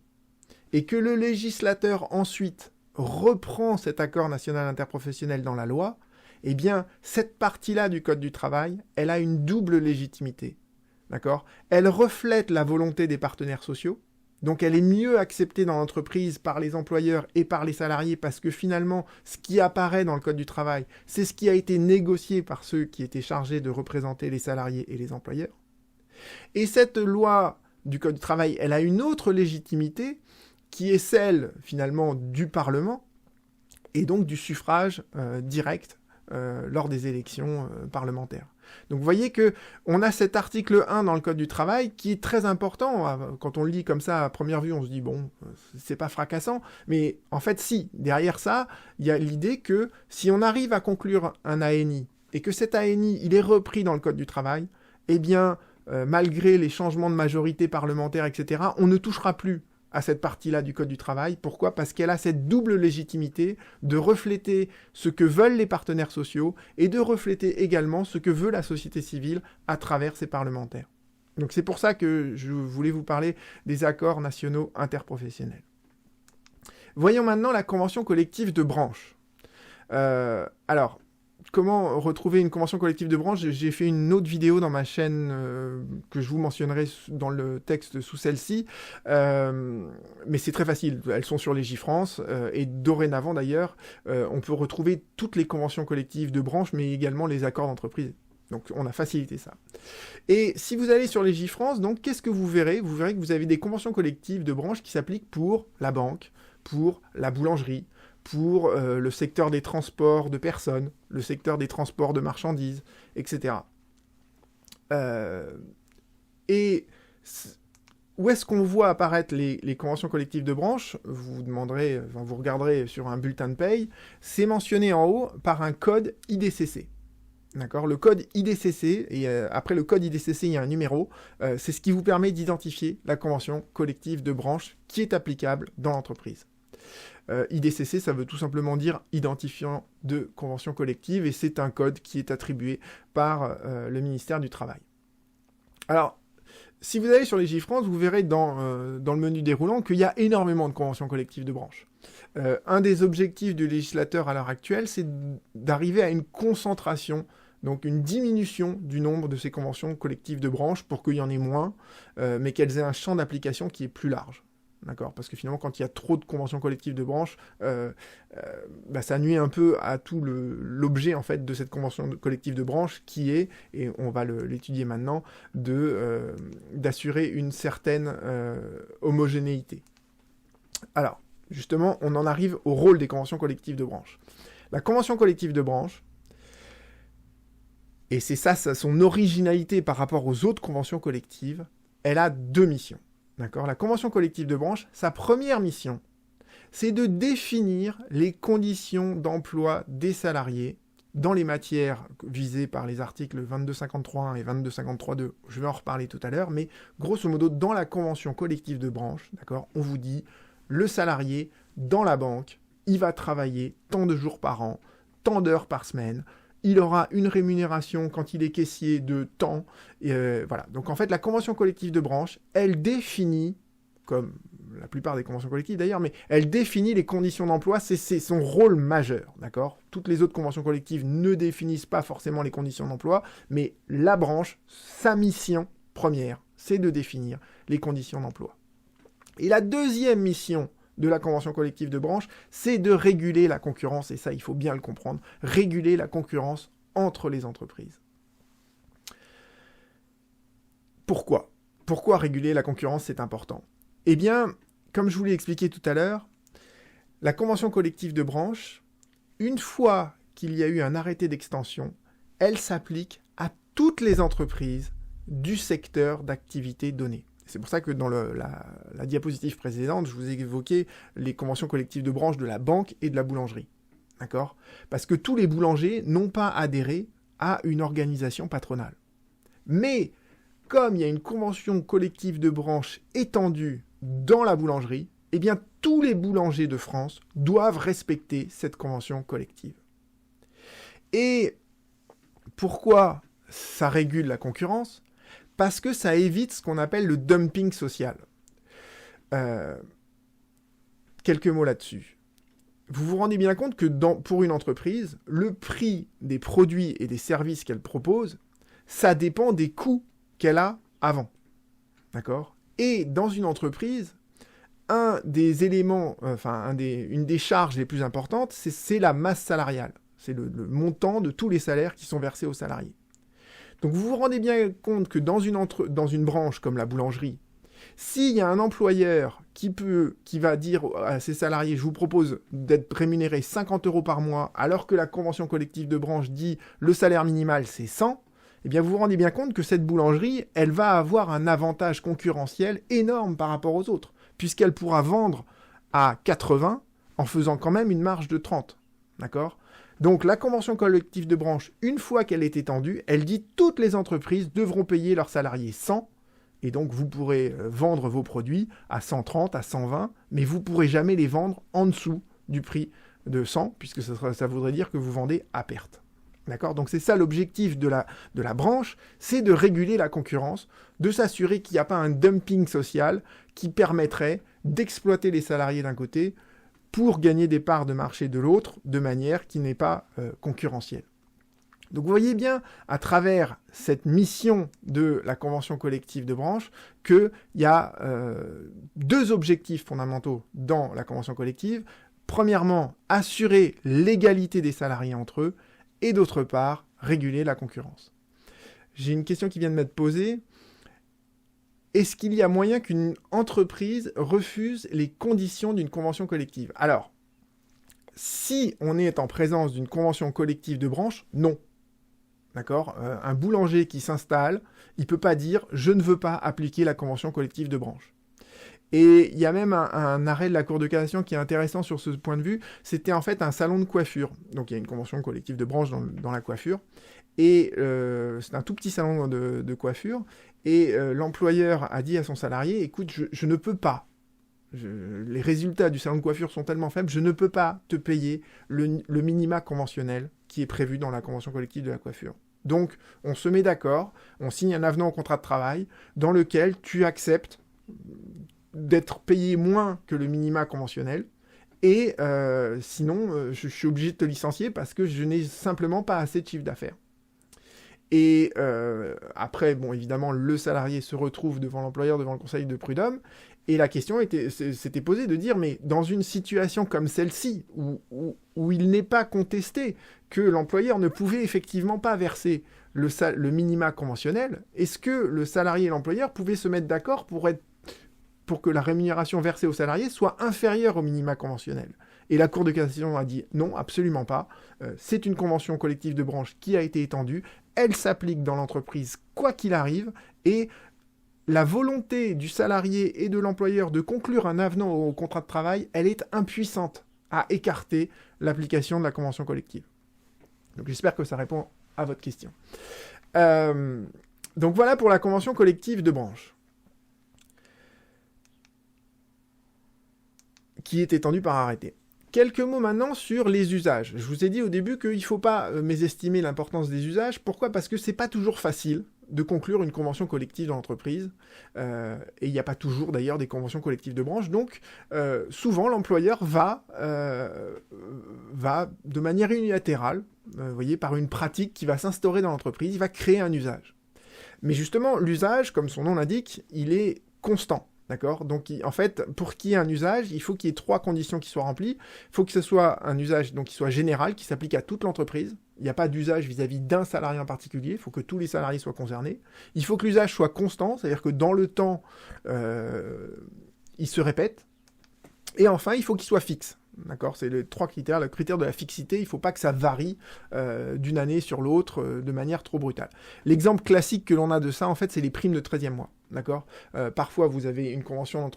et que le législateur ensuite reprend cet accord national interprofessionnel dans la loi, eh bien, cette partie-là du Code du travail, elle a une double légitimité. D'accord ? Elle reflète la volonté des partenaires sociaux, donc elle est mieux acceptée dans l'entreprise par les employeurs et par les salariés parce que finalement, ce qui apparaît dans le Code du travail, c'est ce qui a été négocié par ceux qui étaient chargés de représenter les salariés et les employeurs. Et cette loi du Code du travail, elle a une autre légitimité qui est celle finalement du Parlement et donc du suffrage direct lors des élections parlementaires. Donc vous voyez qu'on a cet article 1 dans le Code du travail qui est très important. Quand on le lit comme ça à première vue, on se dit bon, c'est pas fracassant, mais en fait si, derrière ça, il y a l'idée que si on arrive à conclure un ANI et que cet ANI, il est repris dans le Code du travail, eh bien, malgré les changements de majorité parlementaire, etc., on ne touchera plus à cette partie-là du Code du travail. Pourquoi ? Parce qu'elle a cette double légitimité de refléter ce que veulent les partenaires sociaux et de refléter également ce que veut la société civile à travers ses parlementaires. Donc c'est pour ça que je voulais vous parler des accords nationaux interprofessionnels. Voyons maintenant la convention collective de branche. Alors, comment retrouver une convention collective de branche, j'ai fait une autre vidéo dans ma chaîne que je vous mentionnerai dans le texte sous celle-ci, mais c'est très facile, elles sont sur Légifrance, et dorénavant d'ailleurs, on peut retrouver toutes les conventions collectives de branche, mais également les accords d'entreprise. Donc on a facilité ça. Et si vous allez sur Légifrance, donc qu'est-ce que vous verrez? Vous verrez que vous avez des conventions collectives de branche qui s'appliquent pour la banque, pour la boulangerie, pour le secteur des transports de personnes, le secteur des transports de marchandises, etc. Et où est-ce qu'on voit apparaître les conventions collectives de branche? Vous demanderez, vous regarderez sur un bulletin de paye, c'est mentionné en haut par un code IDCC. D'accord, le code IDCC, et après le code IDCC, il y a un numéro, c'est ce qui vous permet d'identifier la convention collective de branche qui est applicable dans l'entreprise. IDCC, ça veut tout simplement dire identifiant de convention collective, et c'est un code qui est attribué par le ministère du Travail. Alors, si vous allez sur Légifrance, vous verrez dans le menu déroulant qu'il y a énormément de conventions collectives de branche. Un des objectifs du législateur à l'heure actuelle, c'est d'arriver à une concentration, donc une diminution du nombre de ces conventions collectives de branche pour qu'il y en ait moins, mais qu'elles aient un champ d'application qui est plus large. D'accord, parce que finalement, quand il y a trop de conventions collectives de branche, ça nuit un peu à tout l'objet en fait de cette convention collective de branche qui est, et on va l'étudier maintenant, d'assurer une certaine homogénéité. Alors, justement, on en arrive au rôle des conventions collectives de branche. La convention collective de branche, et c'est ça son originalité par rapport aux autres conventions collectives, elle a deux missions. D'accord ? La convention collective de branche, sa première mission, c'est de définir les conditions d'emploi des salariés dans les matières visées par les articles 2253.1 et 2253.2. Je vais en reparler tout à l'heure, mais grosso modo, dans la convention collective de branche, d'accord, on vous dit, le salarié, dans la banque, il va travailler tant de jours par an, tant d'heures par semaine, il aura une rémunération quand il est caissier de temps. Voilà. Donc en fait, la convention collective de branche, elle définit, comme la plupart des conventions collectives d'ailleurs, mais elle définit les conditions d'emploi, c'est son rôle majeur, d'accord ? Toutes les autres conventions collectives ne définissent pas forcément les conditions d'emploi, mais la branche, sa mission première, c'est de définir les conditions d'emploi. Et la deuxième mission de la convention collective de branche, c'est de réguler la concurrence, et ça, il faut bien le comprendre, réguler la concurrence entre les entreprises. Pourquoi ? Pourquoi réguler la concurrence, c'est important ? Eh bien, comme je vous l'ai expliqué tout à l'heure, la convention collective de branche, une fois qu'il y a eu un arrêté d'extension, elle s'applique à toutes les entreprises du secteur d'activité donné. C'est pour ça que dans la diapositive précédente, je vous ai évoqué les conventions collectives de branche de la banque et de la boulangerie. D'accord ? Parce que tous les boulangers n'ont pas adhéré à une organisation patronale. Mais, comme il y a une convention collective de branche étendue dans la boulangerie, eh bien, tous les boulangers de France doivent respecter cette convention collective. Et pourquoi ça régule la concurrence ? Parce que ça évite ce qu'on appelle le dumping social. Quelques mots là-dessus. Vous vous rendez bien compte que pour une entreprise, le prix des produits et des services qu'elle propose, ça dépend des coûts qu'elle a avant. D'accord ? Et dans une entreprise, un des éléments, une des charges les plus importantes, c'est la masse salariale. C'est le montant de tous les salaires qui sont versés aux salariés. Donc vous vous rendez bien compte que dans une branche comme la boulangerie, s'il y a un employeur qui va dire à ses salariés « je vous propose d'être rémunéré 50 € par mois » alors que la convention collective de branche dit « le salaire minimal c'est 100 », eh bien vous vous rendez bien compte que cette boulangerie, elle va avoir un avantage concurrentiel énorme par rapport aux autres, puisqu'elle pourra vendre à 80 en faisant quand même une marge de 30. D'accord ? Donc la convention collective de branche, une fois qu'elle est étendue, elle dit toutes les entreprises devront payer leurs salariés 100, et donc vous pourrez vendre vos produits à 130, à 120, mais vous ne pourrez jamais les vendre en dessous du prix de 100, puisque ça voudrait dire que vous vendez à perte. D'accord ? Donc c'est ça l'objectif de la branche, c'est de réguler la concurrence, de s'assurer qu'il n'y a pas un dumping social qui permettrait d'exploiter les salariés d'un côté pour gagner des parts de marché de l'autre, de manière qui n'est pas concurrentielle. Donc vous voyez bien, à travers cette mission de la convention collective de branche, qu'il y a deux objectifs fondamentaux dans la convention collective. Premièrement, assurer l'égalité des salariés entre eux, et d'autre part, réguler la concurrence. J'ai une question qui vient de m'être posée. Est-ce qu'il y a moyen qu'une entreprise refuse les conditions d'une convention collective? Alors, si on est en présence d'une convention collective de branche, non. D'accord ? Un boulanger qui s'installe, il ne peut pas dire « je ne veux pas appliquer la convention collective de branche ». Et il y a même un arrêt de la Cour de cassation qui est intéressant sur ce point de vue. C'était en fait un salon de coiffure. Donc il y a une convention collective de branche dans la coiffure. Et c'est un tout petit salon de coiffure. Et l'employeur a dit à son salarié « écoute, je ne peux pas. Les résultats du salon de coiffure sont tellement faibles, je ne peux pas te payer le minima conventionnel qui est prévu dans la convention collective de la coiffure. Donc, on se met d'accord, on signe un avenant au contrat de travail dans lequel tu acceptes d'être payé moins que le minima conventionnel et sinon, je suis obligé de te licencier parce que je n'ai simplement pas assez de chiffre d'affaires. » Et après, bon, évidemment, le salarié se retrouve devant l'employeur, devant le conseil de prud'homme, et la question s'était posée de dire, mais dans une situation comme celle-ci, où il n'est pas contesté que l'employeur ne pouvait effectivement pas verser le minima conventionnel, est-ce que le salarié et l'employeur pouvaient se mettre d'accord pour que la rémunération versée au salarié soit inférieure au minima conventionnel? Et la Cour de cassation a dit non, absolument pas. C'est une convention collective de branche qui a été étendue. Elle s'applique dans l'entreprise quoi qu'il arrive. Et la volonté du salarié et de l'employeur de conclure un avenant au contrat de travail, elle est impuissante à écarter l'application de la convention collective. Donc j'espère que ça répond à votre question. Donc voilà pour la convention collective de branche, qui est étendue par arrêté. Quelques mots maintenant sur les usages. Je vous ai dit au début qu'il ne faut pas mésestimer l'importance des usages. Pourquoi ? Parce que ce n'est pas toujours facile de conclure une convention collective dans l'entreprise. Et il n'y a pas toujours d'ailleurs des conventions collectives de branche. Donc souvent l'employeur va de manière unilatérale, vous voyez, par une pratique qui va s'instaurer dans l'entreprise, il va créer un usage. Mais justement, l'usage, comme son nom l'indique, il est constant. D'accord ? Donc, en fait, pour qu'il y ait un usage, il faut qu'il y ait 3 conditions qui soient remplies. Il faut que ce soit un usage qui soit général, qui s'applique à toute l'entreprise. Il n'y a pas d'usage vis-à-vis d'un salarié en particulier. Il faut que tous les salariés soient concernés. Il faut que l'usage soit constant, c'est-à-dire que dans le temps, il se répète. Et enfin, il faut qu'il soit fixe. D'accord ? C'est les 3 critères. Le critère de la fixité, il ne faut pas que ça varie d'une année sur l'autre de manière trop brutale. L'exemple classique que l'on a de ça, en fait, c'est les primes de 13e mois. D'accord ? Parfois, vous avez une convention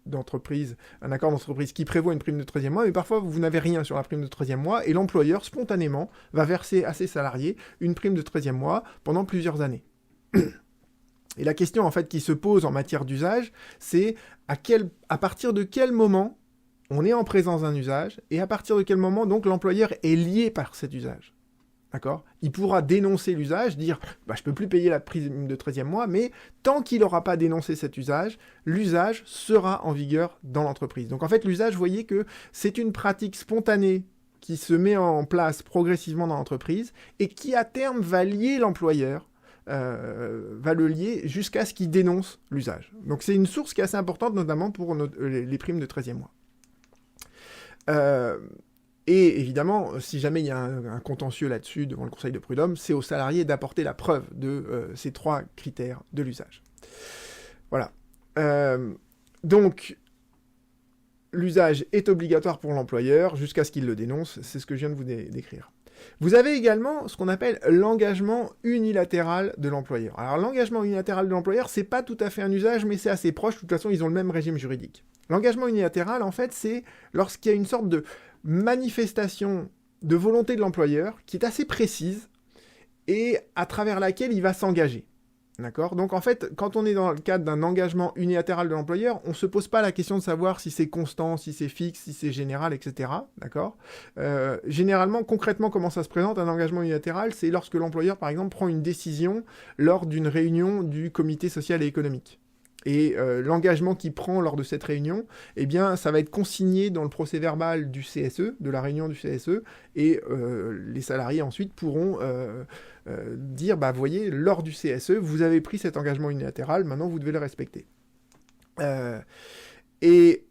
d'entreprise, un accord d'entreprise qui prévoit une prime de 13e mois, mais parfois, vous n'avez rien sur la prime de 13e mois, et l'employeur, spontanément, va verser à ses salariés une prime de 13e mois pendant plusieurs années. Et la question, en fait, qui se pose en matière d'usage, c'est à partir de quel moment on est en présence d'un usage, et à partir de quel moment, donc, l'employeur est lié par cet usage. D'accord ? Il pourra dénoncer l'usage, dire je ne peux plus payer la prime de 13e mois, mais tant qu'il n'aura pas dénoncé cet usage, l'usage sera en vigueur dans l'entreprise. Donc en fait, l'usage, vous voyez que c'est une pratique spontanée qui se met en place progressivement dans l'entreprise et qui à terme va lier l'employeur, va le lier jusqu'à ce qu'il dénonce l'usage. Donc c'est une source qui est assez importante, notamment pour les primes de 13e mois. Et évidemment, si jamais il y a un contentieux là-dessus devant le conseil de prud'homme, c'est aux salariés d'apporter la preuve de ces 3 critères de l'usage. Voilà. Donc, l'usage est obligatoire pour l'employeur jusqu'à ce qu'il le dénonce. C'est ce que je viens de vous décrire. Vous avez également ce qu'on appelle l'engagement unilatéral de l'employeur. Alors, l'engagement unilatéral de l'employeur, c'est pas tout à fait un usage, mais c'est assez proche. De toute façon, ils ont le même régime juridique. L'engagement unilatéral, en fait, c'est lorsqu'il y a une sorte de manifestation de volonté de l'employeur qui est assez précise et à travers laquelle il va s'engager. D'accord ? Donc en fait, quand on est dans le cadre d'un engagement unilatéral de l'employeur, on ne se pose pas la question de savoir si c'est constant, si c'est fixe, si c'est général, etc. D'accord ? Généralement, concrètement, comment ça se présente, un engagement unilatéral, c'est lorsque l'employeur, par exemple, prend une décision lors d'une réunion du comité social et économique. Et l'engagement qu'il prend lors de cette réunion, eh bien, ça va être consigné dans le procès-verbal du CSE, de la réunion du CSE, et les salariés ensuite pourront dire, bah, voyez, lors du CSE, vous avez pris cet engagement unilatéral, maintenant vous devez le respecter. Et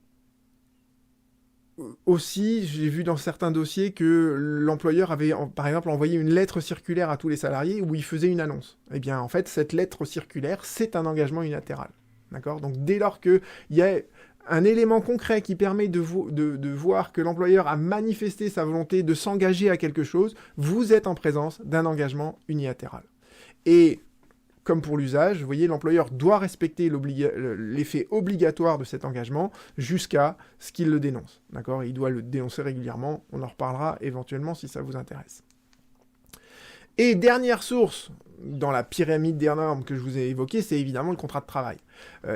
aussi, j'ai vu dans certains dossiers que l'employeur avait, par exemple, envoyé une lettre circulaire à tous les salariés où il faisait une annonce. Eh bien, en fait, cette lettre circulaire, c'est un engagement unilatéral. D'accord ? Donc, dès lors qu'il y a un élément concret qui permet de voir que l'employeur a manifesté sa volonté de s'engager à quelque chose, vous êtes en présence d'un engagement unilatéral. Et comme pour l'usage, vous voyez, l'employeur doit respecter l'effet obligatoire de cet engagement jusqu'à ce qu'il le dénonce. D'accord ? Il doit le dénoncer régulièrement. On en reparlera éventuellement si ça vous intéresse. Et dernière source dans la pyramide des normes que je vous ai évoquée, c'est évidemment le contrat de travail.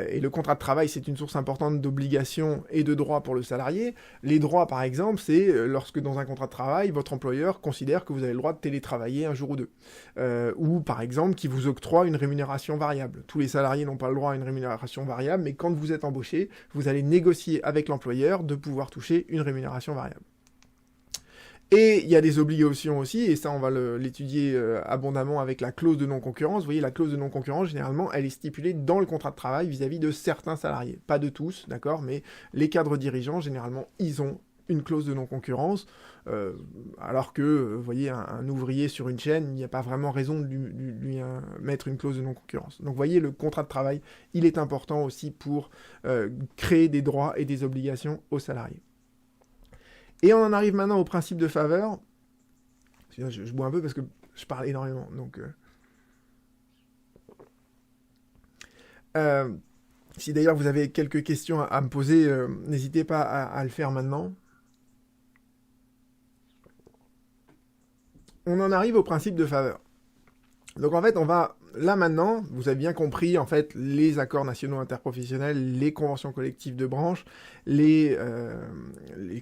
Et le contrat de travail, c'est une source importante d'obligations et de droits pour le salarié. Les droits, par exemple, c'est lorsque dans un contrat de travail, votre employeur considère que vous avez le droit de télétravailler un jour ou deux. Ou, par exemple, qui vous octroie une rémunération variable. Tous les salariés n'ont pas le droit à une rémunération variable, mais quand vous êtes embauché, vous allez négocier avec l'employeur de pouvoir toucher une rémunération variable. Et il y a des obligations aussi, et ça on va l'étudier abondamment avec la clause de non-concurrence. Vous voyez, la clause de non-concurrence, généralement, elle est stipulée dans le contrat de travail vis-à-vis de certains salariés. Pas de tous, d'accord, mais les cadres dirigeants, généralement, ils ont une clause de non-concurrence, alors que, vous voyez, un ouvrier sur une chaîne, il n'y a pas vraiment raison de lui mettre une clause de non-concurrence. Donc, vous voyez, le contrat de travail, il est important aussi pour créer des droits et des obligations aux salariés. Et on en arrive maintenant au principe de faveur. Je bois un peu parce que je parle énormément. Donc, si d'ailleurs vous avez quelques questions à me poser, n'hésitez pas à le faire maintenant. On en arrive au principe de faveur. Donc en fait, on va, là maintenant, vous avez bien compris, en fait, les accords nationaux interprofessionnels, les conventions collectives de branche, les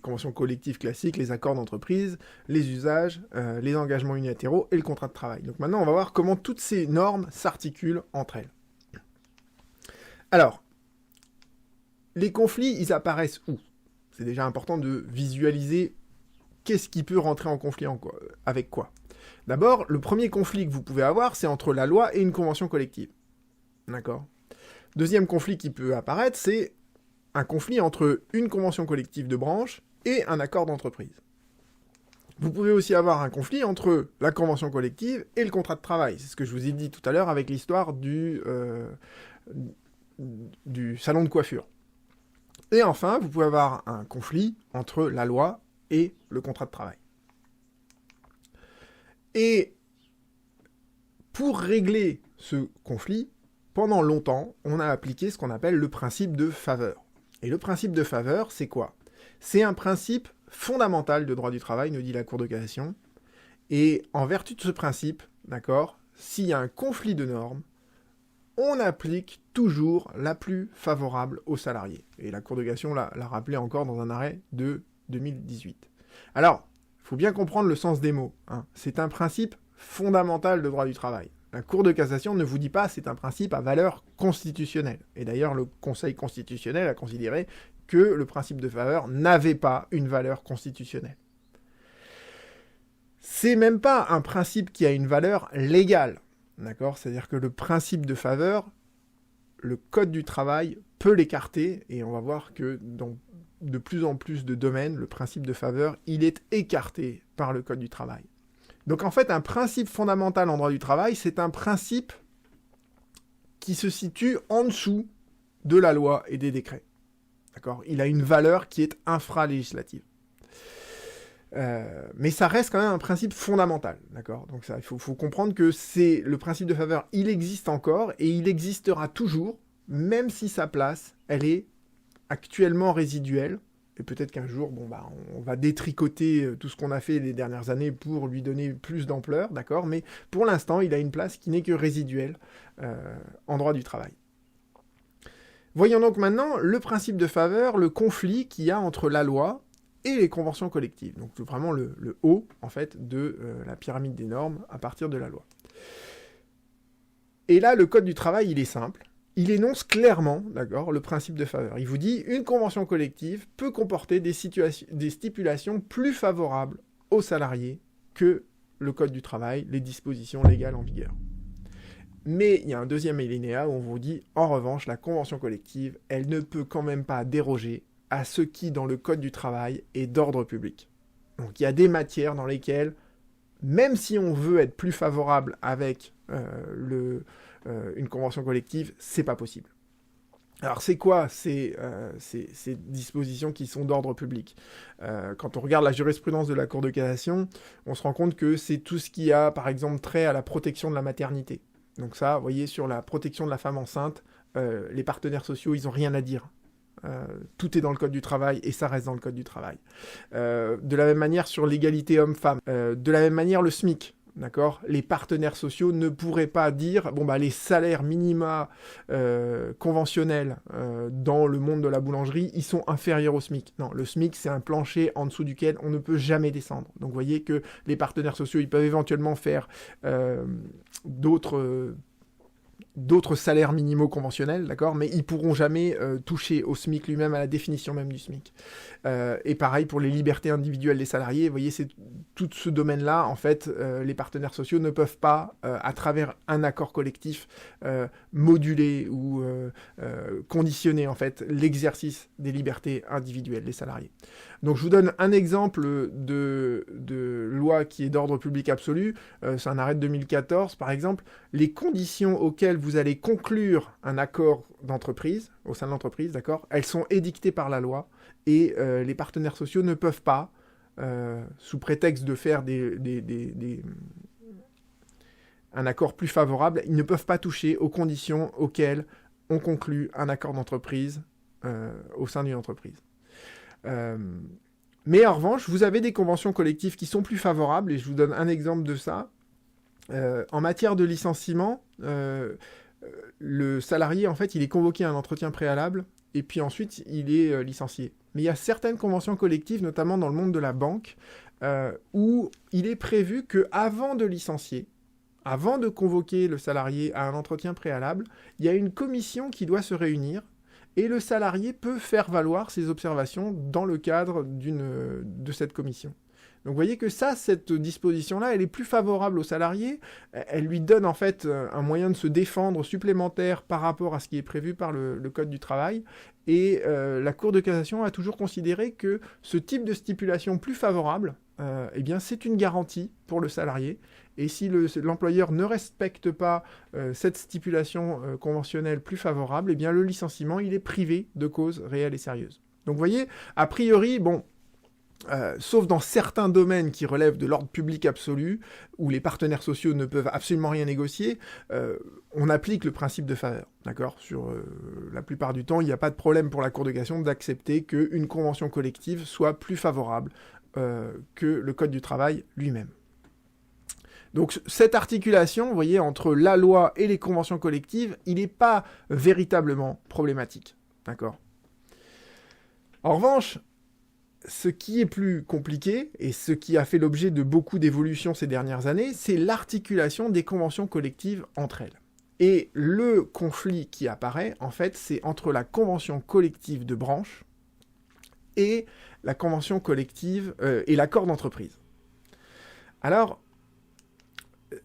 conventions collectives classiques, les accords d'entreprise, les usages, les engagements unilatéraux et le contrat de travail. Donc maintenant, on va voir comment toutes ces normes s'articulent entre elles. Alors, les conflits, ils apparaissent où ? C'est déjà important de visualiser qu'est-ce qui peut rentrer en conflit avec quoi. D'abord, le premier conflit que vous pouvez avoir, c'est entre la loi et une convention collective. D'accord ? Deuxième conflit qui peut apparaître, c'est un conflit entre une convention collective de branche et un accord d'entreprise. Vous pouvez aussi avoir un conflit entre la convention collective et le contrat de travail. C'est ce que je vous ai dit tout à l'heure avec l'histoire du salon de coiffure. Et enfin, vous pouvez avoir un conflit entre la loi et le contrat de travail. Et pour régler ce conflit, pendant longtemps, on a appliqué ce qu'on appelle le principe de faveur. Et le principe de faveur, c'est quoi ? C'est un principe fondamental de droit du travail, nous dit la Cour de cassation. Et en vertu de ce principe, d'accord, s'il y a un conflit de normes, on applique toujours la plus favorable aux salariés. Et la Cour de cassation l'a rappelé encore dans un arrêt de 2018. Alors, il faut bien comprendre le sens des mots. Hein. C'est un principe fondamental de droit du travail. La Cour de cassation ne vous dit pas c'est un principe à valeur constitutionnelle. Et d'ailleurs, le Conseil constitutionnel a considéré que le principe de faveur n'avait pas une valeur constitutionnelle. C'est même pas un principe qui a une valeur légale. D'accord ? C'est-à-dire que le principe de faveur, le Code du travail peut l'écarter, et on va voir que dans de plus en plus de domaines, le principe de faveur, il est écarté par le Code du travail. Donc en fait, un principe fondamental en droit du travail, c'est un principe qui se situe en dessous de la loi et des décrets. D'accord ? Il a une valeur qui est infralégislative. Mais ça reste quand même un principe fondamental, d'accord ? Donc ça, il faut comprendre que c'est le principe de faveur, il existe encore et il existera toujours, même si sa place, elle est actuellement résiduelle. Et peut-être qu'un jour, on va détricoter tout ce qu'on a fait les dernières années pour lui donner plus d'ampleur, d'accord ? Mais pour l'instant, il a une place qui n'est que résiduelle en droit du travail. Voyons donc maintenant le principe de faveur, le conflit qu'il y a entre la loi et les conventions collectives. Donc c'est vraiment le haut, en fait, de la pyramide des normes à partir de la loi. Et là, le Code du travail, il est simple. il énonce clairement, d'accord, le principe de faveur. Il vous dit, une convention collective peut comporter des stipulations plus favorables aux salariés que le Code du travail, les dispositions légales en vigueur. Mais il y a un deuxième alinéa où on vous dit, en revanche, la convention collective, elle ne peut quand même pas déroger à ce qui, dans le Code du travail, est d'ordre public. Donc il y a des matières dans lesquelles, même si on veut être plus favorable avec une convention collective, c'est pas possible. Alors c'est quoi ces dispositions qui sont d'ordre public ? Quand on regarde la jurisprudence de la Cour de cassation, on se rend compte que c'est tout ce qui a, par exemple, trait à la protection de la maternité. Donc ça, vous voyez, sur la protection de la femme enceinte, les partenaires sociaux, ils n'ont rien à dire. Tout est dans le Code du travail et ça reste dans le Code du travail. De la même manière sur l'égalité homme-femme. De la même manière le SMIC. D'accord ? Les partenaires sociaux ne pourraient pas dire les salaires minima conventionnels dans le monde de la boulangerie, ils sont inférieurs au SMIC. Non, le SMIC, c'est un plancher en dessous duquel on ne peut jamais descendre. Donc vous voyez que les partenaires sociaux, ils peuvent éventuellement faire d'autres salaires minimaux conventionnels, d'accord, mais ils pourront jamais toucher au SMIC lui-même, à la définition même du SMIC. Et pareil pour les libertés individuelles des salariés, vous voyez, c'est tout ce domaine-là, en fait, les partenaires sociaux ne peuvent pas, à travers un accord collectif, moduler ou conditionner, en fait, l'exercice des libertés individuelles des salariés. Donc je vous donne un exemple de loi qui est d'ordre public absolu, c'est un arrêt de 2014, par exemple, les conditions auxquelles vous allez conclure un accord d'entreprise, au sein de l'entreprise, d'accord, elles sont édictées par la loi, et les partenaires sociaux ne peuvent pas, sous prétexte de faire un accord plus favorable, ils ne peuvent pas toucher aux conditions auxquelles on conclut un accord d'entreprise au sein d'une entreprise. Mais en revanche, vous avez des conventions collectives qui sont plus favorables, et je vous donne un exemple de ça. En matière de licenciement, le salarié, en fait, il est convoqué à un entretien préalable, et puis ensuite, il est licencié. Mais il y a certaines conventions collectives, notamment dans le monde de la banque, où il est prévu qu'avant de licencier, avant de convoquer le salarié à un entretien préalable, il y a une commission qui doit se réunir, et le salarié peut faire valoir ses observations dans le cadre de cette commission. Donc vous voyez que cette disposition-là, elle est plus favorable au salarié, elle lui donne en fait un moyen de se défendre supplémentaire par rapport à ce qui est prévu par le Code du travail, et la Cour de cassation a toujours considéré que ce type de stipulation plus favorable, eh bien c'est une garantie pour le salarié, et si l'employeur ne respecte pas cette stipulation conventionnelle plus favorable, eh bien le licenciement, il est privé de cause réelle et sérieuse. Donc vous voyez, a priori, sauf dans certains domaines qui relèvent de l'ordre public absolu, où les partenaires sociaux ne peuvent absolument rien négocier, on applique le principe de faveur. D'accord ? Sur la plupart du temps, il n'y a pas de problème pour la Cour de cassation d'accepter qu'une convention collective soit plus favorable que le Code du travail lui-même. Donc cette articulation, vous voyez, entre la loi et les conventions collectives, il n'est pas véritablement problématique. D'accord ? En revanche, ce qui est plus compliqué, et ce qui a fait l'objet de beaucoup d'évolutions ces dernières années, c'est l'articulation des conventions collectives entre elles. Et le conflit qui apparaît, en fait, c'est entre la convention collective de branche et la convention collective et l'accord d'entreprise. Alors,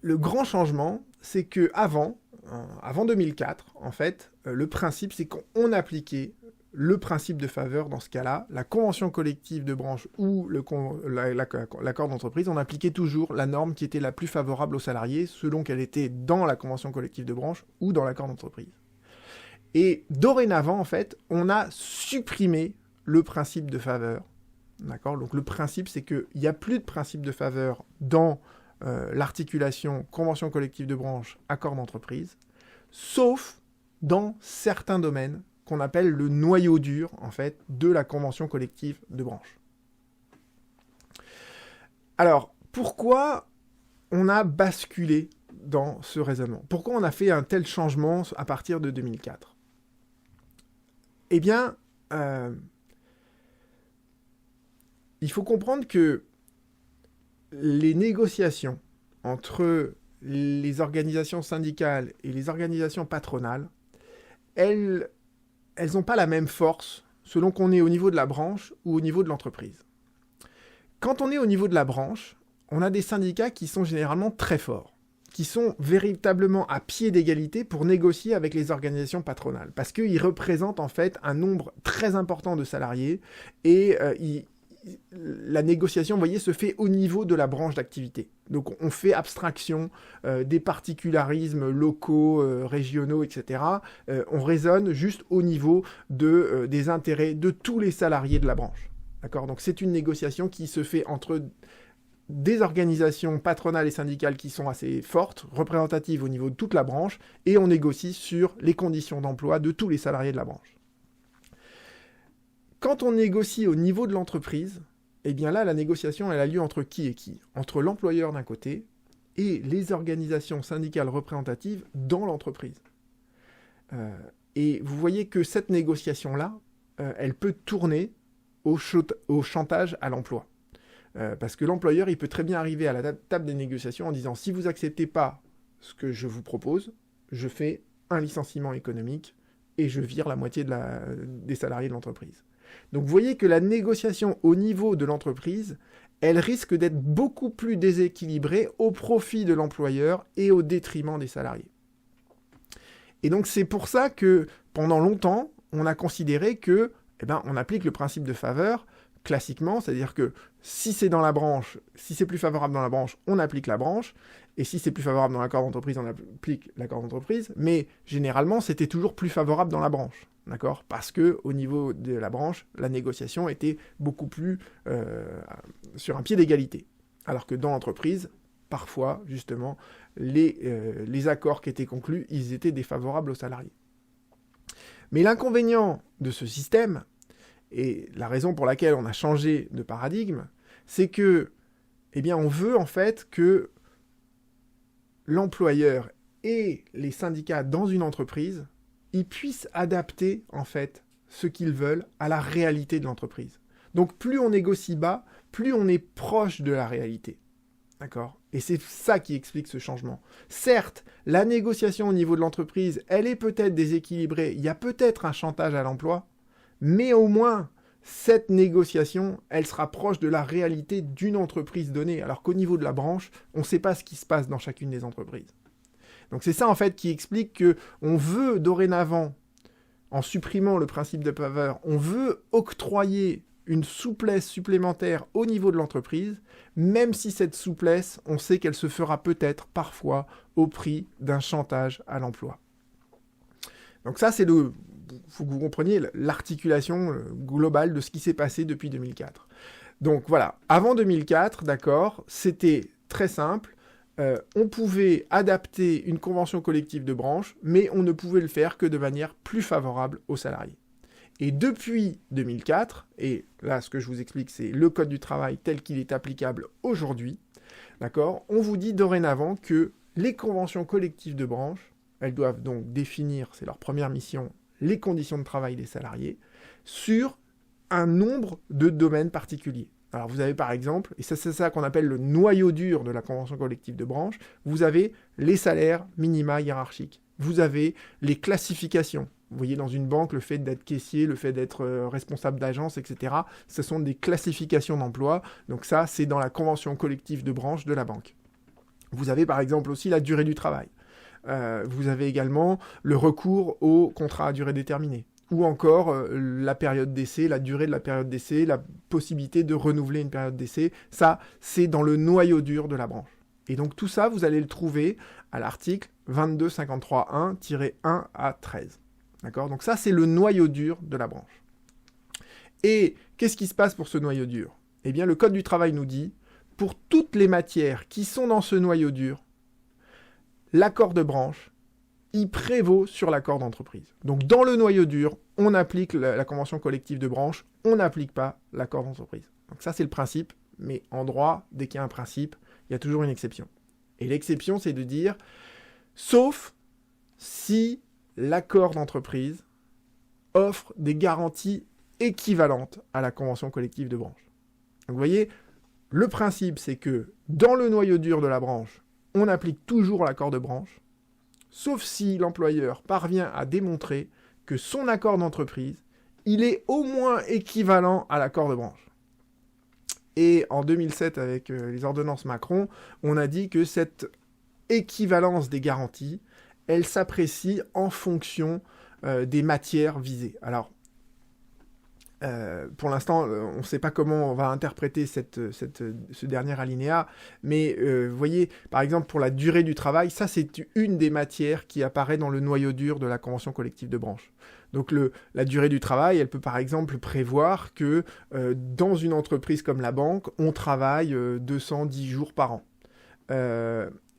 le grand changement, c'est que avant 2004, en fait, le principe, c'est qu'on appliquait le principe de faveur dans ce cas-là, la convention collective de branche ou l'accord d'entreprise, on appliquait toujours la norme qui était la plus favorable aux salariés, selon qu'elle était dans la convention collective de branche ou dans l'accord d'entreprise. Et dorénavant, en fait, on a supprimé le principe de faveur. D'accord ? Donc le principe, c'est qu'il n'y a plus de principe de faveur dans l'articulation convention collective de branche, accord d'entreprise, sauf dans certains domaines qu'on appelle le noyau dur, en fait, de la convention collective de branche. Alors, pourquoi on a basculé dans ce raisonnement ? Pourquoi on a fait un tel changement à partir de 2004 ? Eh bien, il faut comprendre que les négociations entre les organisations syndicales et les organisations patronales, elles n'ont pas la même force selon qu'on est au niveau de la branche ou au niveau de l'entreprise. Quand on est au niveau de la branche, on a des syndicats qui sont généralement très forts, qui sont véritablement à pied d'égalité pour négocier avec les organisations patronales, parce qu'ils représentent en fait un nombre très important de salariés et la négociation, vous voyez, se fait au niveau de la branche d'activité. Donc on fait abstraction des particularismes locaux, régionaux, etc. On raisonne juste au niveau des intérêts de tous les salariés de la branche. D'accord ? Donc c'est une négociation qui se fait entre des organisations patronales et syndicales qui sont assez fortes, représentatives au niveau de toute la branche, et on négocie sur les conditions d'emploi de tous les salariés de la branche. Quand on négocie au niveau de l'entreprise, eh bien là, la négociation, elle a lieu entre qui et qui ? Entre l'employeur d'un côté et les organisations syndicales représentatives dans l'entreprise. Et vous voyez que cette négociation-là, elle peut tourner au chantage à l'emploi. Parce que l'employeur, il peut très bien arriver à la table des négociations en disant « Si vous n'acceptez pas ce que je vous propose, je fais un licenciement économique et je vire la moitié des salariés de l'entreprise. » Donc vous voyez que la négociation au niveau de l'entreprise, elle risque d'être beaucoup plus déséquilibrée au profit de l'employeur et au détriment des salariés. Et donc c'est pour ça que pendant longtemps, on a considéré que, on applique le principe de faveur classiquement, c'est-à-dire que si c'est dans la branche, si c'est plus favorable dans la branche, on applique la branche, et si c'est plus favorable dans l'accord d'entreprise, on applique l'accord d'entreprise, mais généralement, c'était toujours plus favorable dans la branche, d'accord ? Parce que au niveau de la branche, la négociation était beaucoup plus sur un pied d'égalité, alors que dans l'entreprise, parfois, justement, les accords qui étaient conclus, ils étaient défavorables aux salariés. Mais l'inconvénient de ce système, et la raison pour laquelle on a changé de paradigme, c'est que, on veut en fait que l'employeur et les syndicats dans une entreprise, ils puissent adapter en fait ce qu'ils veulent à la réalité de l'entreprise. Donc plus on négocie bas, plus on est proche de la réalité. D'accord ? Et c'est ça qui explique ce changement. Certes, la négociation au niveau de l'entreprise, elle est peut-être déséquilibrée, il y a peut-être un chantage à l'emploi, mais au moins, cette négociation, elle sera proche de la réalité d'une entreprise donnée, alors qu'au niveau de la branche, on ne sait pas ce qui se passe dans chacune des entreprises. Donc c'est ça en fait qui explique qu'on veut dorénavant, en supprimant le principe de faveur, on veut octroyer une souplesse supplémentaire au niveau de l'entreprise, même si cette souplesse, on sait qu'elle se fera peut-être parfois au prix d'un chantage à l'emploi. Donc ça, c'est faut que vous compreniez l'articulation globale de ce qui s'est passé depuis 2004. Donc voilà, avant 2004, d'accord, c'était très simple. On pouvait adapter une convention collective de branche, mais on ne pouvait le faire que de manière plus favorable aux salariés. Et depuis 2004, et là ce que je vous explique c'est le Code du travail tel qu'il est applicable aujourd'hui, d'accord, on vous dit dorénavant que les conventions collectives de branche, elles doivent donc définir, c'est leur première mission, les conditions de travail des salariés sur un nombre de domaines particuliers. Alors vous avez par exemple, et c'est ça qu'on appelle le noyau dur de la convention collective de branche, vous avez les salaires minima hiérarchiques, vous avez les classifications. Vous voyez, dans une banque, le fait d'être caissier, le fait d'être responsable d'agence, etc., ce sont des classifications d'emploi. Donc ça, c'est dans la convention collective de branche de la banque. Vous avez par exemple aussi la durée du travail. Vous avez également le recours au contrat à durée déterminée. Ou encore la période d'essai, la durée de la période d'essai, la possibilité de renouveler une période d'essai. Ça, c'est dans le noyau dur de la branche. Et donc tout ça, vous allez le trouver à l'article 2253.1-1 à 13. D'accord ? Donc ça, c'est le noyau dur de la branche. Et qu'est-ce qui se passe pour ce noyau dur ? Eh bien, le Code du travail nous dit, pour toutes les matières qui sont dans ce noyau dur, l'accord de branche, il prévaut sur l'accord d'entreprise. Donc dans le noyau dur, on applique la convention collective de branche, on n'applique pas l'accord d'entreprise. Donc ça, c'est le principe, mais en droit, dès qu'il y a un principe, il y a toujours une exception. Et l'exception, c'est de dire, sauf si l'accord d'entreprise offre des garanties équivalentes à la convention collective de branche. Donc vous voyez, le principe, c'est que dans le noyau dur de la branche, on applique toujours l'accord de branche, sauf si l'employeur parvient à démontrer que son accord d'entreprise, il est au moins équivalent à l'accord de branche. Et en 2007, avec les ordonnances Macron, on a dit que cette équivalence des garanties, elle s'apprécie en fonction des matières visées. Alors, pour l'instant, on ne sait pas comment on va interpréter ce dernier alinéa, mais vous voyez, par exemple, pour la durée du travail, ça c'est une des matières qui apparaît dans le noyau dur de la convention collective de branche. Donc la durée du travail, elle peut par exemple prévoir que dans une entreprise comme la banque, on travaille 210 jours par an.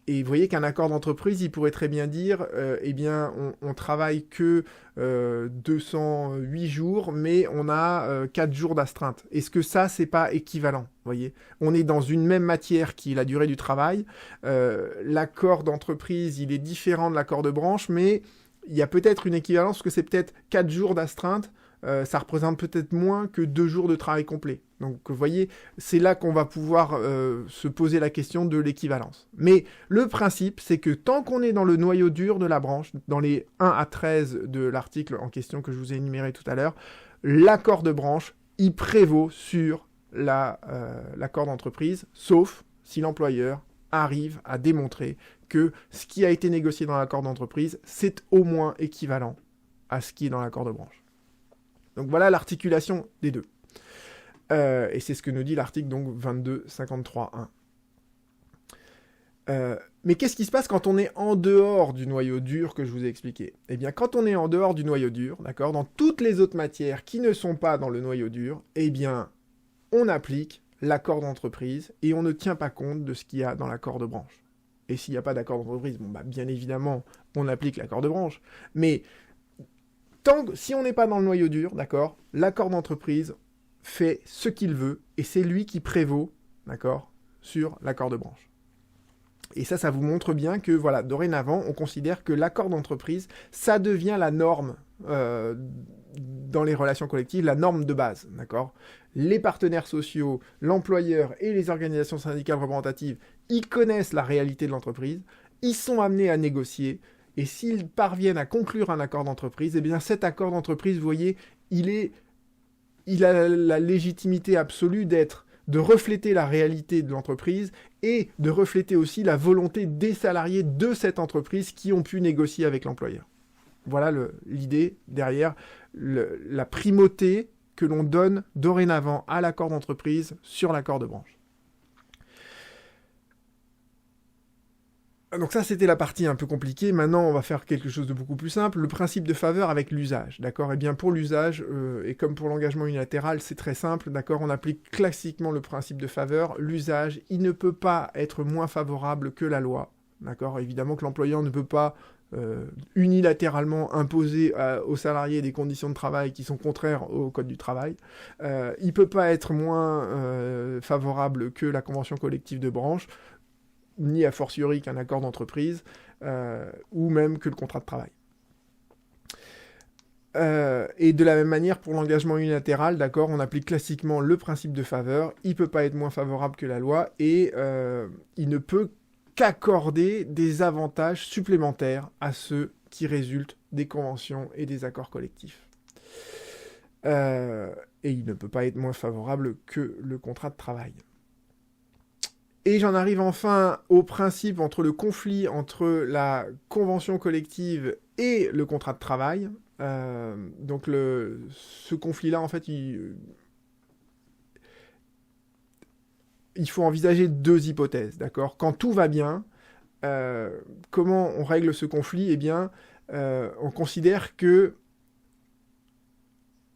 Et vous voyez qu'un accord d'entreprise, il pourrait très bien dire, eh bien, on travaille que 208 jours, mais on a 4 jours d'astreinte. Est-ce que ça, c'est pas équivalent? Vous voyez, on est dans une même matière qui est la durée du travail. L'accord d'entreprise, il est différent de l'accord de branche, mais il y a peut-être une équivalence, parce que c'est peut-être 4 jours d'astreinte. Ça représente peut-être moins que 2 jours de travail complet. Donc, vous voyez, c'est là qu'on va pouvoir se poser la question de l'équivalence. Mais le principe, c'est que tant qu'on est dans le noyau dur de la branche, dans les 1 à 13 de l'article en question que je vous ai énuméré tout à l'heure, l'accord de branche, il prévaut sur l'accord d'entreprise, sauf si l'employeur arrive à démontrer que ce qui a été négocié dans l'accord d'entreprise, c'est au moins équivalent à ce qui est dans l'accord de branche. Donc voilà l'articulation des deux. Et c'est ce que nous dit l'article donc 2253.1. Mais qu'est-ce qui se passe quand on est en dehors du noyau dur que je vous ai expliqué? Eh bien, quand on est en dehors du noyau dur, d'accord, dans toutes les autres matières qui ne sont pas dans le noyau dur, eh bien, on applique l'accord d'entreprise et on ne tient pas compte de ce qu'il y a dans l'accord de branche. Et s'il n'y a pas d'accord d'entreprise, bon, bah, bien évidemment, on applique l'accord de branche. Mais si on n'est pas dans le noyau dur, d'accord, l'accord d'entreprise fait ce qu'il veut et c'est lui qui prévaut, d'accord, sur l'accord de branche. Et ça vous montre bien que, voilà, dorénavant, on considère que l'accord d'entreprise, ça devient la norme dans les relations collectives, la norme de base, d'accord. Les partenaires sociaux, l'employeur et les organisations syndicales représentatives, ils connaissent la réalité de l'entreprise, ils sont amenés à négocier. Et s'ils parviennent à conclure un accord d'entreprise, eh bien cet accord d'entreprise, vous voyez, il a la légitimité absolue de refléter la réalité de l'entreprise et de refléter aussi la volonté des salariés de cette entreprise qui ont pu négocier avec l'employeur. Voilà l'idée derrière la primauté que l'on donne dorénavant à l'accord d'entreprise sur l'accord de branche. Donc ça, c'était la partie un peu compliquée. Maintenant, on va faire quelque chose de beaucoup plus simple. Le principe de faveur avec l'usage, d'accord? Eh bien, pour l'usage, et comme pour l'engagement unilatéral, c'est très simple, d'accord? On applique classiquement le principe de faveur. L'usage, il ne peut pas être moins favorable que la loi, d'accord? Évidemment que l'employeur ne peut pas unilatéralement imposer aux salariés des conditions de travail qui sont contraires au Code du travail. Il ne peut pas être moins favorable que la convention collective de branche, ni a fortiori qu'un accord d'entreprise, ou même que le contrat de travail. Et de la même manière, pour l'engagement unilatéral, d'accord, on applique classiquement le principe de faveur, il ne peut pas être moins favorable que la loi, et il ne peut qu'accorder des avantages supplémentaires à ceux qui résultent des conventions et des accords collectifs. Et il ne peut pas être moins favorable que le contrat de travail. Et j'en arrive enfin au principe entre le conflit entre la convention collective et le contrat de travail. Donc ce conflit-là, en fait, il faut envisager deux hypothèses, d'accord? Quand tout va bien, comment on règle ce conflit? Eh bien, on considère que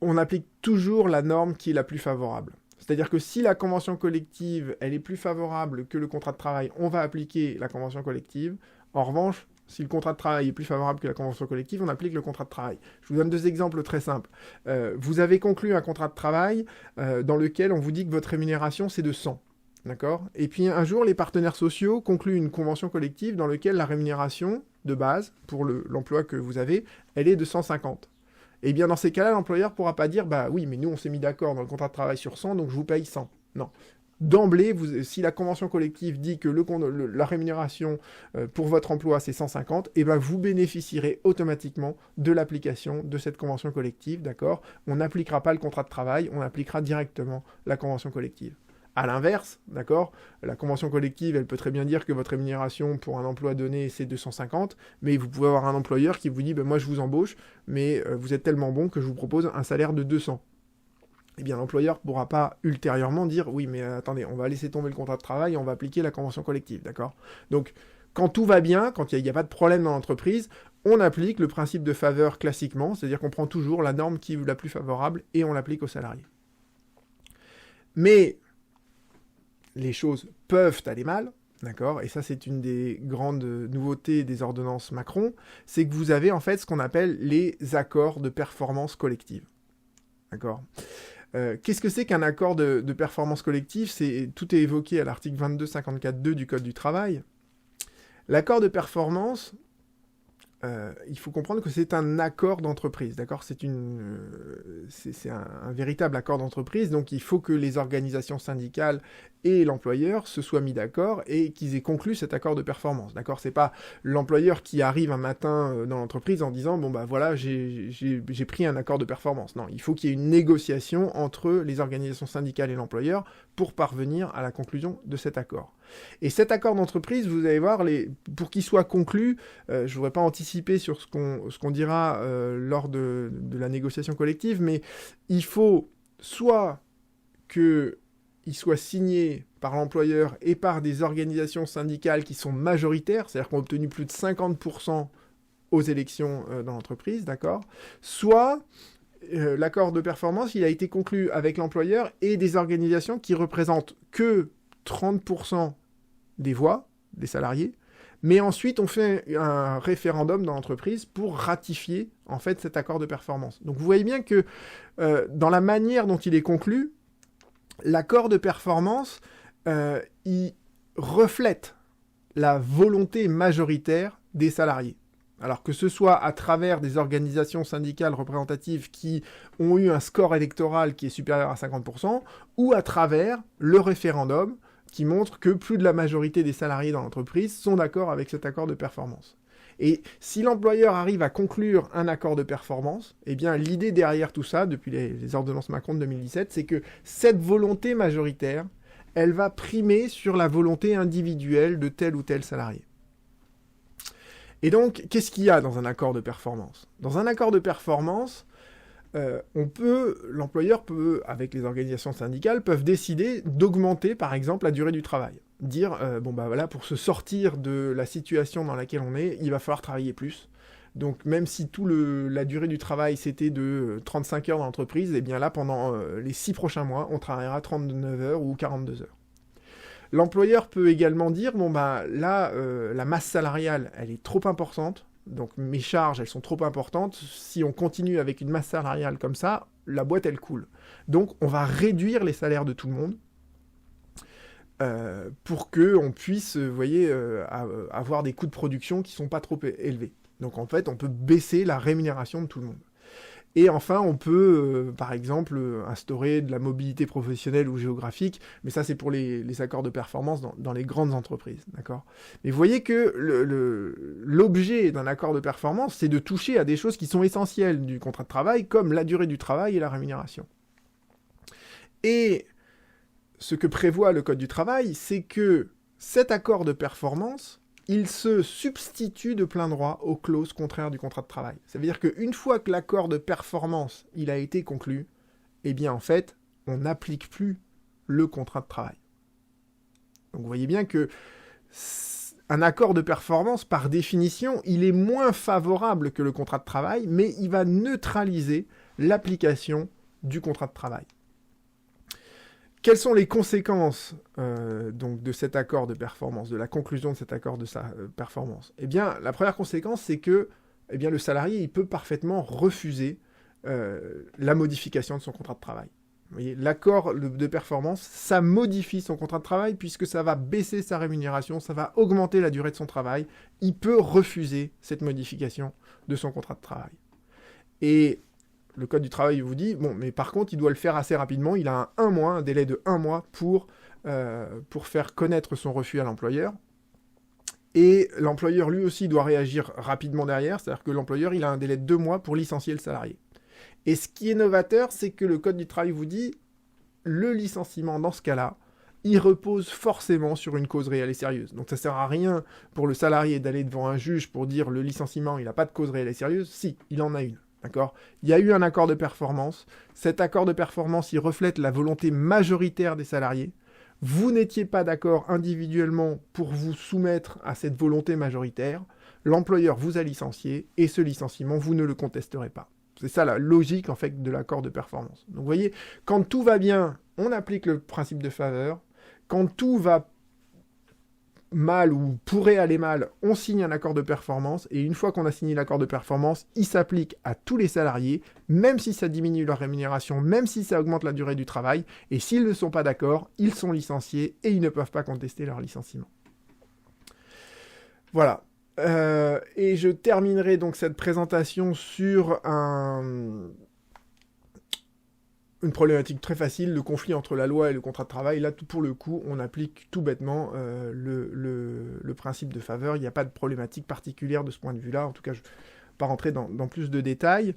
on applique toujours la norme qui est la plus favorable. C'est-à-dire que si la convention collective, elle est plus favorable que le contrat de travail, on va appliquer la convention collective. En revanche, si le contrat de travail est plus favorable que la convention collective, on applique le contrat de travail. Je vous donne deux exemples très simples. Vous avez conclu un contrat de travail dans lequel on vous dit que votre rémunération, c'est de 100. D'accord? Et puis un jour, les partenaires sociaux concluent une convention collective dans laquelle la rémunération de base, pour l'emploi que vous avez, elle est de 150. Eh bien, dans ces cas-là, l'employeur ne pourra pas dire « Bah oui, mais nous, on s'est mis d'accord dans le contrat de travail sur 100, donc je vous paye 100 ». Non. d'emblée, si la convention collective dit que la rémunération pour votre emploi c'est 150, et ben vous bénéficierez automatiquement de l'application de cette convention collective, d'accord? On n'appliquera pas le contrat de travail, on appliquera directement la convention collective. À l'inverse, d'accord, la convention collective, elle peut très bien dire que votre rémunération pour un emploi donné, c'est 250, mais vous pouvez avoir un employeur qui vous dit, ben moi je vous embauche, mais vous êtes tellement bon que je vous propose un salaire de 200. Eh bien, l'employeur ne pourra pas ultérieurement dire, oui, mais attendez, on va laisser tomber le contrat de travail et on va appliquer la convention collective, d'accord? Donc, quand tout va bien, quand il n'y a pas de problème dans l'entreprise, on applique le principe de faveur classiquement, c'est-à-dire qu'on prend toujours la norme qui est la plus favorable et on l'applique aux salariés. Mais les choses peuvent aller mal, d'accord? Et ça, c'est une des grandes nouveautés des ordonnances Macron, c'est que vous avez en fait ce qu'on appelle les accords de performance collective. D'accord? Qu'est-ce que c'est qu'un accord de performance collective? Tout est évoqué à l'article 2254.2 du Code du travail. L'accord de performance, il faut comprendre que c'est un accord d'entreprise, d'accord? C'est un véritable accord d'entreprise, donc il faut que les organisations syndicales et l'employeur se soient mis d'accord et qu'ils aient conclu cet accord de performance, d'accord? C'est pas l'employeur qui arrive un matin dans l'entreprise en disant « Bon, bah voilà, j'ai pris un accord de performance ». Non, il faut qu'il y ait une négociation entre les organisations syndicales et l'employeur pour parvenir à la conclusion de cet accord. Et cet accord d'entreprise, vous allez voir, pour qu'il soit conclu, je ne voudrais pas anticiper sur ce qu'on dira lors de la négociation collective, mais il faut soit qu'il soit signé par l'employeur et par des organisations syndicales qui sont majoritaires, c'est-à-dire qui ont obtenu plus de 50% aux élections dans l'entreprise, d'accord? Soit l'accord de performance, il a été conclu avec l'employeur et des organisations qui représentent que 30% des voix des salariés, mais ensuite on fait un référendum dans l'entreprise pour ratifier en fait cet accord de performance. Donc vous voyez bien que dans la manière dont il est conclu, l'accord de performance, il reflète la volonté majoritaire des salariés. Alors que ce soit à travers des organisations syndicales représentatives qui ont eu un score électoral qui est supérieur à 50%, ou à travers le référendum qui montre que plus de la majorité des salariés dans l'entreprise sont d'accord avec cet accord de performance. Et si l'employeur arrive à conclure un accord de performance, eh bien l'idée derrière tout ça, depuis les ordonnances Macron de 2017, c'est que cette volonté majoritaire, elle va primer sur la volonté individuelle de tel ou tel salarié. Et donc, qu'est-ce qu'il y a dans un accord de performance? Dans un accord de performance, l'employeur peut, avec les organisations syndicales, peuvent décider d'augmenter, par exemple, la durée du travail. Dire, bon bah voilà, pour se sortir de la situation dans laquelle on est, il va falloir travailler plus. Donc même si la durée du travail c'était de 35 heures dans l'entreprise, eh bien là, pendant les 6 prochains mois, on travaillera 39 heures ou 42 heures. L'employeur peut également dire, bon bah là, la masse salariale, elle est trop importante, donc mes charges, elles sont trop importantes, si on continue avec une masse salariale comme ça, la boîte, elle coule. Donc on va réduire les salaires de tout le monde, pour qu'on puisse, vous voyez, avoir des coûts de production qui ne sont pas trop élevés. Donc en fait, on peut baisser la rémunération de tout le monde. Et enfin, on peut, par exemple, instaurer de la mobilité professionnelle ou géographique, mais ça, c'est pour les accords de performance dans les grandes entreprises, d'accord? Mais vous voyez que l'objet d'un accord de performance, c'est de toucher à des choses qui sont essentielles du contrat de travail, comme la durée du travail et la rémunération. Et ce que prévoit le Code du travail, c'est que cet accord de performance, il se substitue de plein droit aux clauses contraires du contrat de travail. Ça veut dire qu'une fois que l'accord de performance il a été conclu, eh bien en fait, on n'applique plus le contrat de travail. Donc vous voyez bien que un accord de performance, par définition, il est moins favorable que le contrat de travail, mais il va neutraliser l'application du contrat de travail. Quelles sont les conséquences donc de cet accord de performance, de la conclusion de cet accord de performance? Eh bien, la première conséquence, c'est que le salarié il peut parfaitement refuser la modification de son contrat de travail. Vous voyez, l'accord de performance, ça modifie son contrat de travail puisque ça va baisser sa rémunération, ça va augmenter la durée de son travail. Il peut refuser cette modification de son contrat de travail. Et le Code du travail vous dit, bon, mais par contre, il doit le faire assez rapidement. Il a un délai de 1 mois pour pour faire connaître son refus à l'employeur. Et l'employeur, lui aussi, doit réagir rapidement derrière, c'est-à-dire que l'employeur, il a un délai de 2 mois pour licencier le salarié. Et ce qui est novateur, c'est que le Code du travail vous dit, le licenciement, dans ce cas-là, il repose forcément sur une cause réelle et sérieuse. Donc ça sert à rien pour le salarié d'aller devant un juge pour dire le licenciement, il n'a pas de cause réelle et sérieuse. Si, il en a une. D'accord ? Il y a eu un accord de performance. Cet accord de performance, il reflète la volonté majoritaire des salariés. Vous n'étiez pas d'accord individuellement pour vous soumettre à cette volonté majoritaire. L'employeur vous a licencié et ce licenciement, vous ne le contesterez pas. C'est ça la logique en fait de l'accord de performance. Donc vous voyez, quand tout va bien, on applique le principe de faveur. Quand tout va mal ou pourrait aller mal, on signe un accord de performance, et une fois qu'on a signé l'accord de performance, il s'applique à tous les salariés, même si ça diminue leur rémunération, même si ça augmente la durée du travail, et s'ils ne sont pas d'accord, ils sont licenciés et ils ne peuvent pas contester leur licenciement. Voilà. Et je terminerai donc cette présentation sur une problématique très facile, le conflit entre la loi et le contrat de travail. Là, pour le coup, on applique tout bêtement le principe de faveur. Il n'y a pas de problématique particulière de ce point de vue-là. En tout cas, je ne vais pas rentrer dans plus de détails.